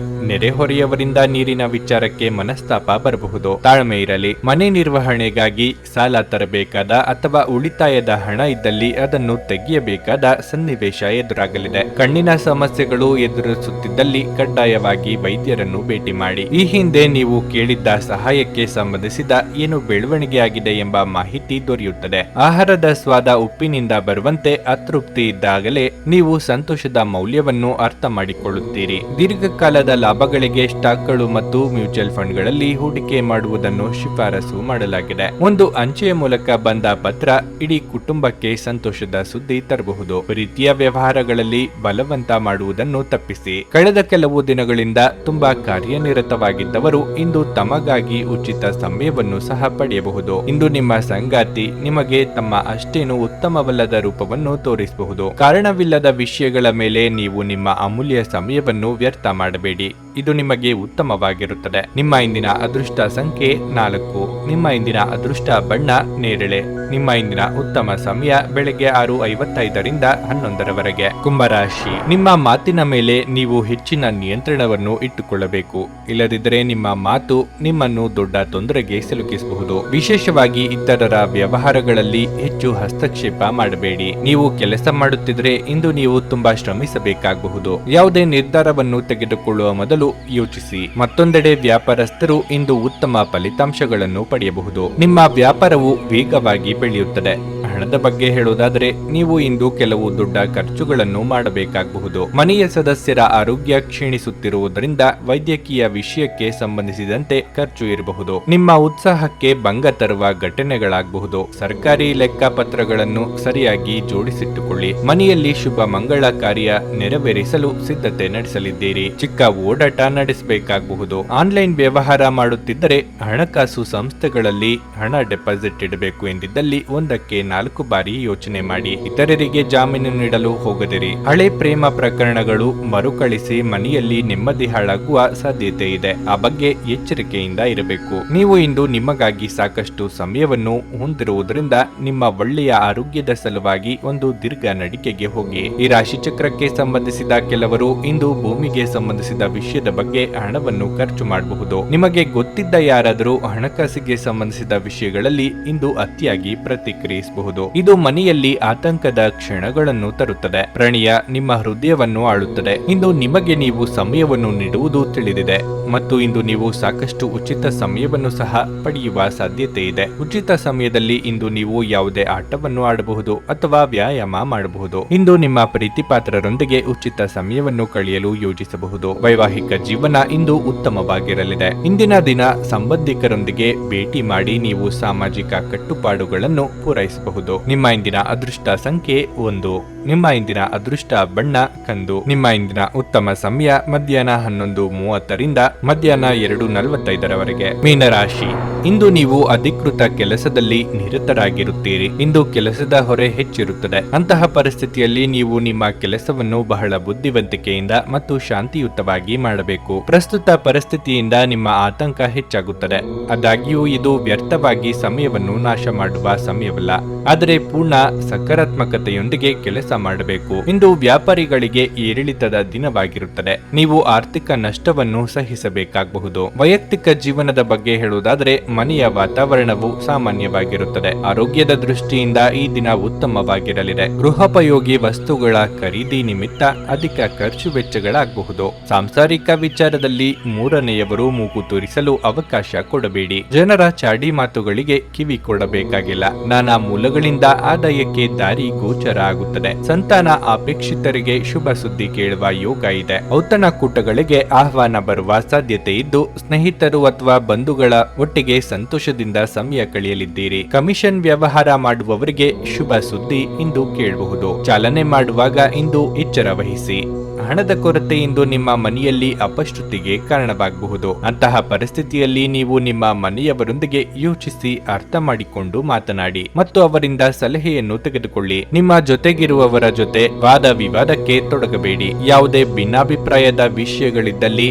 ನೆರೆಹೊರೆಯವರಿಂದ ನೀರಿನ ವಿಚಾರಕ್ಕೆ ಮನಸ್ತಾಪ ಬರಬಹುದು. ತಾಳ್ಮೆ ಇರಲಿ. ಮನೆ ನಿರ್ವಹಣೆಗಾಗಿ ಸಾಲ ತರಬೇಕಾದ ಅಥವಾ ಉಳಿತಾಯದ ಹಣ ಇದ್ದಲ್ಲಿ ಅದನ್ನು ತೆಗೆಯಬೇಕಾದ ಸನ್ನಿವೇಶ ಎದುರಾಗಲಿದೆ. ಕಣ್ಣಿನ ಸಮಸ್ಯೆಗಳು ಎದುರಿಸುತ್ತಿದ್ದಲ್ಲಿ ಕಡ್ಡಾಯವಾಗಿ ವೈದ್ಯರನ್ನು ಭೇಟಿ ಮಾಡಿ. ಈ ಹಿಂದೆ ನೀವು ಕೇಳಿದ್ದ ಸಹಾಯಕ್ಕೆ ಸಂಬಂಧಿಸಿದ ಏನು ಬೆಳವಣಿಗೆ ಆಗಿದೆ ಎಂಬ ಮಾಹಿತಿ ದೊರೆಯುತ್ತದೆ. ಆಹಾರದ ಸ್ವಾದ ಉಪ್ಪಿನಿಂದ ಬರುವಂತೆ ಅತೃಪ್ತಿ ಇದ್ದಾಗಲೇ ನೀವು ಸಂತೋಷದ ಮೌಲ್ಯವನ್ನು ಅರ್ಥ ಮಾಡಿಕೊಳ್ಳುತ್ತೀರಿ. ದೀರ್ಘಕಾಲದ ಲಾಭಗಳಿಗೆ ಸ್ಟಾಕ್ಗಳು ಮತ್ತು ಮ್ಯೂಚುವಲ್ ಫಂಡ್ಗಳಲ್ಲಿ ಹೂಡಿಕೆ ಮಾಡುವುದನ್ನು ಶಿಫಾರಸು ಮಾಡಲಾಗಿದೆ. ಒಂದು ಅಂಚೆಯ ಮೂಲಕ ಬಂದ ಪತ್ರ ಇಡೀ ಕುಟುಂಬಕ್ಕೆ ಸಂತೋಷದ ಸುದ್ದಿ ತರಬಹುದು. ಪ್ರೀತಿಯ ವ್ಯವಹಾರಗಳಲ್ಲಿ ಬಲವಂತ ಮಾಡುವುದನ್ನು ತಪ್ಪಿಸಿ. ಕಳೆದ ಕೆಲವು ದಿನಗಳಿಂದ ತುಂಬಾ ಕಾರ್ಯನಿರತವಾಗಿದ್ದವರು ಇಂದು ತಮಗಾಗಿ ಉಚಿತ ಸಮಯವನ್ನು ಸಹ ಪಡೆಯಬಹುದು. ಇಂದು ನಿಮ್ಮ ಸಂಗಾತಿ ನಿಮಗೆ ತಮ್ಮ ಅಷ್ಟೇನು ಉತ್ತಮವಲ್ಲದ ರೂಪವನ್ನು ತೋರಿಸಬಹುದು. ಕಾರಣವಿಲ್ಲದ ವಿಷಯಗಳ ಮೇಲೆ ನೀವು ನಿಮ್ಮ ಅಮೂಲ್ಯ ಸಮಯವನ್ನು ವ್ಯರ್ಥ ಮಾಡಬೇಡಿ. ಇದು ನಿಮಗೆ ಉತ್ತಮವಾಗಿರುತ್ತದೆ. ನಿಮ್ಮ ಇಂದಿನ ಅದೃಷ್ಟ ಸಂಖ್ಯೆ 4. ನಿಮ್ಮ ಇಂದಿನ ಅದೃಷ್ಟ ಬಣ್ಣ ನೇರಳೆ. ನಿಮ್ಮ ಇಂದಿನ ಉತ್ತಮ ಸಮಯ ಬೆಳಗ್ಗೆ 6:55 11 ಕುಂಭರಾಶಿ. ನಿಮ್ಮ ಮಾತಿನ ಮೇಲೆ ನೀವು ಹೆಚ್ಚಿನ ನಿಯಂತ್ರಣವನ್ನು ಇಟ್ಟುಕೊಳ್ಳಬೇಕು. ಇಲ್ಲದಿದ್ದರೆ ನಿಮ್ಮ ಮಾತು ನಿಮ್ಮನ್ನು ದೊಡ್ಡ ತೊಂದರೆಗೆ ಸಿಲುಕಿಸಬಹುದು. ವಿಶೇಷವಾಗಿ ಇತರರ ವ್ಯವಹಾರಗಳಲ್ಲಿ ಹೆಚ್ಚು ಹಸ್ತಕ್ಷೇಪ ಮಾಡಬೇಡಿ. ನೀವು ಕೆಲಸ ಮಾಡುತ್ತಿದ್ರೆ ಇಂದು ನೀವು ತುಂಬಾ ಶ್ರಮಿಸಬೇಕಾಗಬಹುದು. ಯಾವುದೇ ನಿರ್ಧಾರವನ್ನು ತೆಗೆದುಕೊಳ್ಳುವ ಮೊದಲು ಯೋಚಿಸಿ. ಮತ್ತೊಂದೆಡೆ ವ್ಯಾಪಾರಸ್ಥರು ಇಂದು ಉತ್ತಮ ಫಲಿತಾಂಶಗಳನ್ನು ಪಡೆಯಬಹುದು. ನಿಮ್ಮ ವ್ಯಾಪಾರವು ವೇಗವಾಗಿ ಬೆಳೆಯುತ್ತದೆ. ಹಣ ಹಣದ ಬಗ್ಗೆ ಹೇಳುವುದಾದರೆ ನೀವು ಇಂದು ಕೆಲವು ದೊಡ್ಡ ಖರ್ಚುಗಳನ್ನು ಮಾಡಬೇಕಾಗಬಹುದು. ಮನೆಯ ಸದಸ್ಯರ ಆರೋಗ್ಯ ಕ್ಷೀಣಿಸುತ್ತಿರುವುದರಿಂದ ವೈದ್ಯಕೀಯ ವಿಷಯಕ್ಕೆ ಸಂಬಂಧಿಸಿದಂತೆ ಖರ್ಚು ಇರಬಹುದು. ನಿಮ್ಮ ಉತ್ಸಾಹಕ್ಕೆ ಭಂಗ ತರುವ ಘಟನೆಗಳಾಗಬಹುದು. ಸರ್ಕಾರಿ ಲೆಕ್ಕಪತ್ರಗಳನ್ನು ಸರಿಯಾಗಿ ಜೋಡಿಸಿಟ್ಟುಕೊಳ್ಳಿ. ಮನೆಯಲ್ಲಿ ಶುಭ ಮಂಗಳ ಕಾರ್ಯ ನೆರವೇರಿಸಲು ಸಿದ್ಧತೆ ನಡೆಸಲಿದ್ದೀರಿ. ಚಿಕ್ಕ ಓಡಾಟ ನಡೆಸಬೇಕಾಗಬಹುದು. ಆನ್ಲೈನ್ ವ್ಯವಹಾರ ಮಾಡುತ್ತಿದ್ದರೆ ಹಣಕಾಸು ಸಂಸ್ಥೆಗಳಲ್ಲಿ ಹಣ ಡೆಪಾಸಿಟ್ ಇಡಬೇಕು ಎಂದಿದ್ದಲ್ಲಿ ಒಂದಕ್ಕೆ 4 ಬಾರಿ ಯೋಚನೆ ಮಾಡಿ. ಇತರರಿಗೆ ಜಾಮೀನು ನೀಡಲು ಹೋಗದಿರಿ. ಹಳೆ ಪ್ರೇಮ ಪ್ರಕರಣಗಳು ಮರುಕಳಿಸಿ ಮನೆಯಲ್ಲಿ ನೆಮ್ಮದಿ ಹಾಳಾಗುವ ಸಾಧ್ಯತೆ ಇದೆ. ಆ ಬಗ್ಗೆ ಎಚ್ಚರಿಕೆಯಿಂದ ಇರಬೇಕು. ನೀವು ಇಂದು ನಿಮಗಾಗಿ ಸಾಕಷ್ಟು ಸಮಯವನ್ನು ಹೊಂದಿರುವುದರಿಂದ ನಿಮ್ಮ ಒಳ್ಳೆಯ ಆರೋಗ್ಯದ ಸಲುವಾಗಿ ಒಂದು ದೀರ್ಘ ನಡಿಗೆಗೆ ಹೋಗಿ. ಈ ರಾಶಿ ಚಕ್ರಕ್ಕೆ ಸಂಬಂಧಿಸಿದ ಕೆಲವರು ಇಂದು ಭೂಮಿಗೆ ಸಂಬಂಧಿಸಿದ ವಿಷಯದ ಬಗ್ಗೆ ಹಣವನ್ನು ಖರ್ಚು ಮಾಡಬಹುದು. ನಿಮಗೆ ಗೊತ್ತಿದ್ದ ಯಾರಾದರೂ ಹಣಕಾಸಿಗೆ ಸಂಬಂಧಿಸಿದ ವಿಷಯಗಳಲ್ಲಿ ಇಂದು ಅತಿಯಾಗಿ ಪ್ರತಿಕ್ರಿಯಿಸಬಹುದು. ಇದು ಮನೆಯಲ್ಲಿ ಆತಂಕದ ಕ್ಷಣಗಳನ್ನು ತರುತ್ತದೆ. ಪ್ರಣಯ ನಿಮ್ಮ ಹೃದಯವನ್ನು ಆಳುತ್ತದೆ. ಇಂದು ನಿಮಗೆ ನೀವು ಸಮಯವನ್ನು ನೀಡುವುದು ತಿಳಿದಿದೆ ಮತ್ತು ಇಂದು ನೀವು ಸಾಕಷ್ಟು ಉಚಿತ ಸಮಯವನ್ನು ಸಹ ಪಡೆಯುವ ಸಾಧ್ಯತೆ ಇದೆ. ಉಚಿತ ಸಮಯದಲ್ಲಿ ಇಂದು ನೀವು ಯಾವುದೇ ಆಟವನ್ನು ಆಡಬಹುದು ಅಥವಾ ವ್ಯಾಯಾಮ ಮಾಡಬಹುದು. ಇಂದು ನಿಮ್ಮ ಪ್ರೀತಿಪಾತ್ರರೊಂದಿಗೆ ಉಚಿತ ಸಮಯವನ್ನು ಕಳೆಯಲು ಯೋಜಿಸಬಹುದು. ವೈವಾಹಿಕ ಜೀವನ ಇಂದು ಉತ್ತಮವಾಗಿರಲಿದೆ. ಇಂದಿನ ದಿನ ಸಂಬಂಧಿಕರೊಂದಿಗೆ ಭೇಟಿ ಮಾಡಿ ನೀವು ಸಾಮಾಜಿಕ ಕಟ್ಟುಪಾಡುಗಳನ್ನು ಪೂರೈಸಬಹುದು. ನಿಮ್ಮ ಇಂದಿನ ಅದೃಷ್ಟ ಸಂಖ್ಯೆ 1. ನಿಮ್ಮ ಇಂದಿನ ಅದೃಷ್ಟ ಬಣ್ಣ ಕಂದು. ನಿಮ್ಮ ಇಂದಿನ ಉತ್ತಮ ಸಮಯ ಮಧ್ಯಾಹ್ನ 11:30ರಿಂದ ಮಧ್ಯಾಹ್ನ 2:45ರವರೆಗೆ. ಮೀನರಾಶಿ, ಇಂದು ನೀವು ಅಧಿಕೃತ ಕೆಲಸದಲ್ಲಿ ನಿರತರಾಗಿರುತ್ತೀರಿ. ಇಂದು ಕೆಲಸದ ಹೊರೆ ಹೆಚ್ಚಿರುತ್ತದೆ. ಅಂತಹ ಪರಿಸ್ಥಿತಿಯಲ್ಲಿ ನೀವು ನಿಮ್ಮ ಕೆಲಸವನ್ನು ಬಹಳ ಬುದ್ಧಿವಂತಿಕೆಯಿಂದ ಮತ್ತು ಶಾಂತಿಯುತವಾಗಿ ಮಾಡಬೇಕು. ಪ್ರಸ್ತುತ ಪರಿಸ್ಥಿತಿಯಿಂದ ನಿಮ್ಮ ಆತಂಕ ಹೆಚ್ಚಾಗುತ್ತದೆ. ಆದಾಗ್ಯೂ ಇದು ವ್ಯರ್ಥವಾಗಿ ಸಮಯವನ್ನು ನಾಶ ಮಾಡುವ ಸಮಯವಲ್ಲ, ಆದರೆ ಪೂರ್ಣ ಸಕಾರಾತ್ಮಕತೆಯೊಂದಿಗೆ ಕೆಲಸ ಮಾಡಬೇಕು. ಇಂದು ವ್ಯಾಪಾರಿಗಳಿಗೆ ಏರಿಳಿತದ ದಿನವಾಗಿರುತ್ತದೆ. ನೀವು ಆರ್ಥಿಕ ನಷ್ಟವನ್ನು ಸಹಿಸಬೇಕಾಗಬಹುದು. ವೈಯಕ್ತಿಕ ಜೀವನದ ಬಗ್ಗೆ ಹೇಳುವುದಾದರೆ ಮನೆಯ ವಾತಾವರಣವು ಸಾಮಾನ್ಯವಾಗಿರುತ್ತದೆ. ಆರೋಗ್ಯದ ದೃಷ್ಟಿಯಿಂದ ಈ ದಿನ ಉತ್ತಮವಾಗಿರಲಿದೆ. ಗೃಹೋಪಯೋಗಿ ವಸ್ತುಗಳ ಖರೀದಿ ನಿಮಿತ್ತ ಅಧಿಕ ಖರ್ಚು ವೆಚ್ಚಗಳಾಗಬಹುದು. ಸಾಂಸಾರಿಕ ವಿಚಾರದಲ್ಲಿ ಮೂರನೆಯವರು ಮೂಗು ತೂರಿಸಲು ಅವಕಾಶ ಕೊಡಬೇಡಿ. ಜನರ ಚಾಡಿ ಮಾತುಗಳಿಗೆ ಕಿವಿ ಕೊಡಬೇಕಾಗಿಲ್ಲ. ನಾನಾ ಮೂಲಗಳಿಂದ ಆದಾಯಕ್ಕೆ ದಾರಿ ಗೋಚರ ಆಗುತ್ತದೆ. ಸಂತಾನ ಅಪೇಕ್ಷಿತರಿಗೆ ಶುಭ ಸುದ್ದಿ ಕೇಳುವ ಯೋಗ ಇದೆ. ಔತಣಕೂಟಗಳಿಗೆ ಆಹ್ವಾನ ಬರುವ ಸಾಧ್ಯತೆ ಇದ್ದು ಸ್ನೇಹಿತರು ಅಥವಾ ಬಂಧುಗಳ ಒಟ್ಟಿಗೆ ಸಂತೋಷದಿಂದ ಸಮಯ ಕಳೆಯಲಿದ್ದೀರಿ. ಕಮಿಷನ್ ವ್ಯವಹಾರ ಮಾಡುವವರಿಗೆ ಶುಭ ಸುದ್ದಿ ಇಂದು ಕೇಳಬಹುದು. ಚಾಲನೆ ಮಾಡುವಾಗ ಇಂದು ಎಚ್ಚರ ವಹಿಸಿ. ಹಣದ ಕೊರತೆ ಇಂದು ನಿಮ್ಮ ಮನೆಯಲ್ಲಿ ಅಪಶ್ರುತಿಗೆ ಕಾರಣವಾಗಬಹುದು. ಅಂತಹ ಪರಿಸ್ಥಿತಿಯಲ್ಲಿ ನೀವು ನಿಮ್ಮ ಮನೆಯವರೊಂದಿಗೆ ಯೋಚಿಸಿ ಅರ್ಥ ಮಾಡಿಕೊಂಡು ಮಾತನಾಡಿ ಮತ್ತು ಅವರಿಂದ ಸಲಹೆಯನ್ನು ತೆಗೆದುಕೊಳ್ಳಿ. ನಿಮ್ಮ ಜೊತೆಗಿರುವವರ ಜೊತೆ ವಾದ ವಿವಾದಕ್ಕೆ ತೊಡಗಬೇಡಿ. ಯಾವುದೇ ಭಿನ್ನಾಭಿಪ್ರಾಯದ ವಿಷಯಗಳಿದ್ದಲ್ಲಿ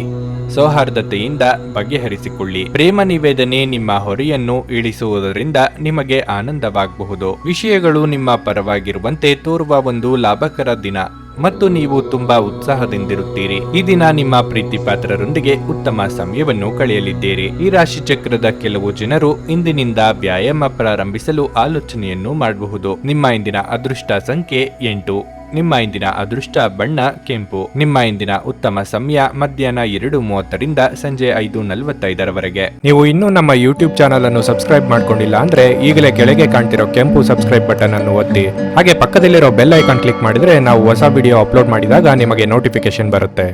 ಸೌಹಾರ್ದತೆಯಿಂದ ಬಗೆಹರಿಸಿಕೊಳ್ಳಿ. ಪ್ರೇಮ ನಿವೇದನೆ ನಿಮ್ಮ ಹೊರೆಯನ್ನು ಇಳಿಸುವುದರಿಂದ ನಿಮಗೆ ಆನಂದವಾಗಬಹುದು. ವಿಷಯಗಳು ನಿಮ್ಮ ಪರವಾಗಿರುವಂತೆ ತೋರುವ ಒಂದು ಲಾಭಕರ ದಿನ ಮತ್ತು ನೀವು ತುಂಬಾ ಉತ್ಸಾಹದಿಂದಿರುತ್ತೀರಿ. ಈ ದಿನ ನಿಮ್ಮ ಪ್ರೀತಿಪಾತ್ರರೊಂದಿಗೆ ಉತ್ತಮ ಸಮಯವನ್ನು ಕಳೆಯಲಿದ್ದೀರಿ. ಈ ರಾಶಿ ಚಕ್ರದ ಕೆಲವು ಜನರು ಇಂದಿನಿಂದ ವ್ಯಾಯಾಮ ಪ್ರಾರಂಭಿಸಲು ಆಲೋಚನೆಯನ್ನು ಮಾಡಬಹುದು. ನಿಮ್ಮ ಇಂದಿನ ಅದೃಷ್ಟ ಸಂಖ್ಯೆ 8. ನಿಮ್ಮ ಇಂದಿನ ಅದೃಷ್ಟ ಬಣ್ಣ ಕೆಂಪು. ನಿಮ್ಮ ಇಂದಿನ ಉತ್ತಮ ಸಮಯ ಮಧ್ಯಾಹ್ನ 2:30ರಿಂದ ಸಂಜೆ 5:45ರವರೆಗೆ. ನೀವು ಇನ್ನೂ ನಮ್ಮ ಯೂಟ್ಯೂಬ್ ಚಾನಲ್ ಅನ್ನು ಸಬ್ಸ್ಕ್ರೈಬ್ ಮಾಡ್ಕೊಂಡಿಲ್ಲ ಅಂದ್ರೆ ಈಗಲೇ ಕೆಳಗೆ ಕಾಣ್ತಿರೋ ಕೆಂಪು ಸಬ್ಸ್ಕ್ರೈಬ್ ಬಟನ್ ಅನ್ನು ಒತ್ತಿ. ಹಾಗೆ ಪಕ್ಕದಲ್ಲಿರೋ ಬೆಲ್ ಐಕಾನ್ ಕ್ಲಿಕ್ ಮಾಡಿದ್ರೆ ನಾವು ಹೊಸ ವಿಡಿಯೋ ಅಪ್ಲೋಡ್ ಮಾಡಿದಾಗ ನಿಮಗೆ ನೋಟಿಫಿಕೇಶನ್ ಬರುತ್ತೆ.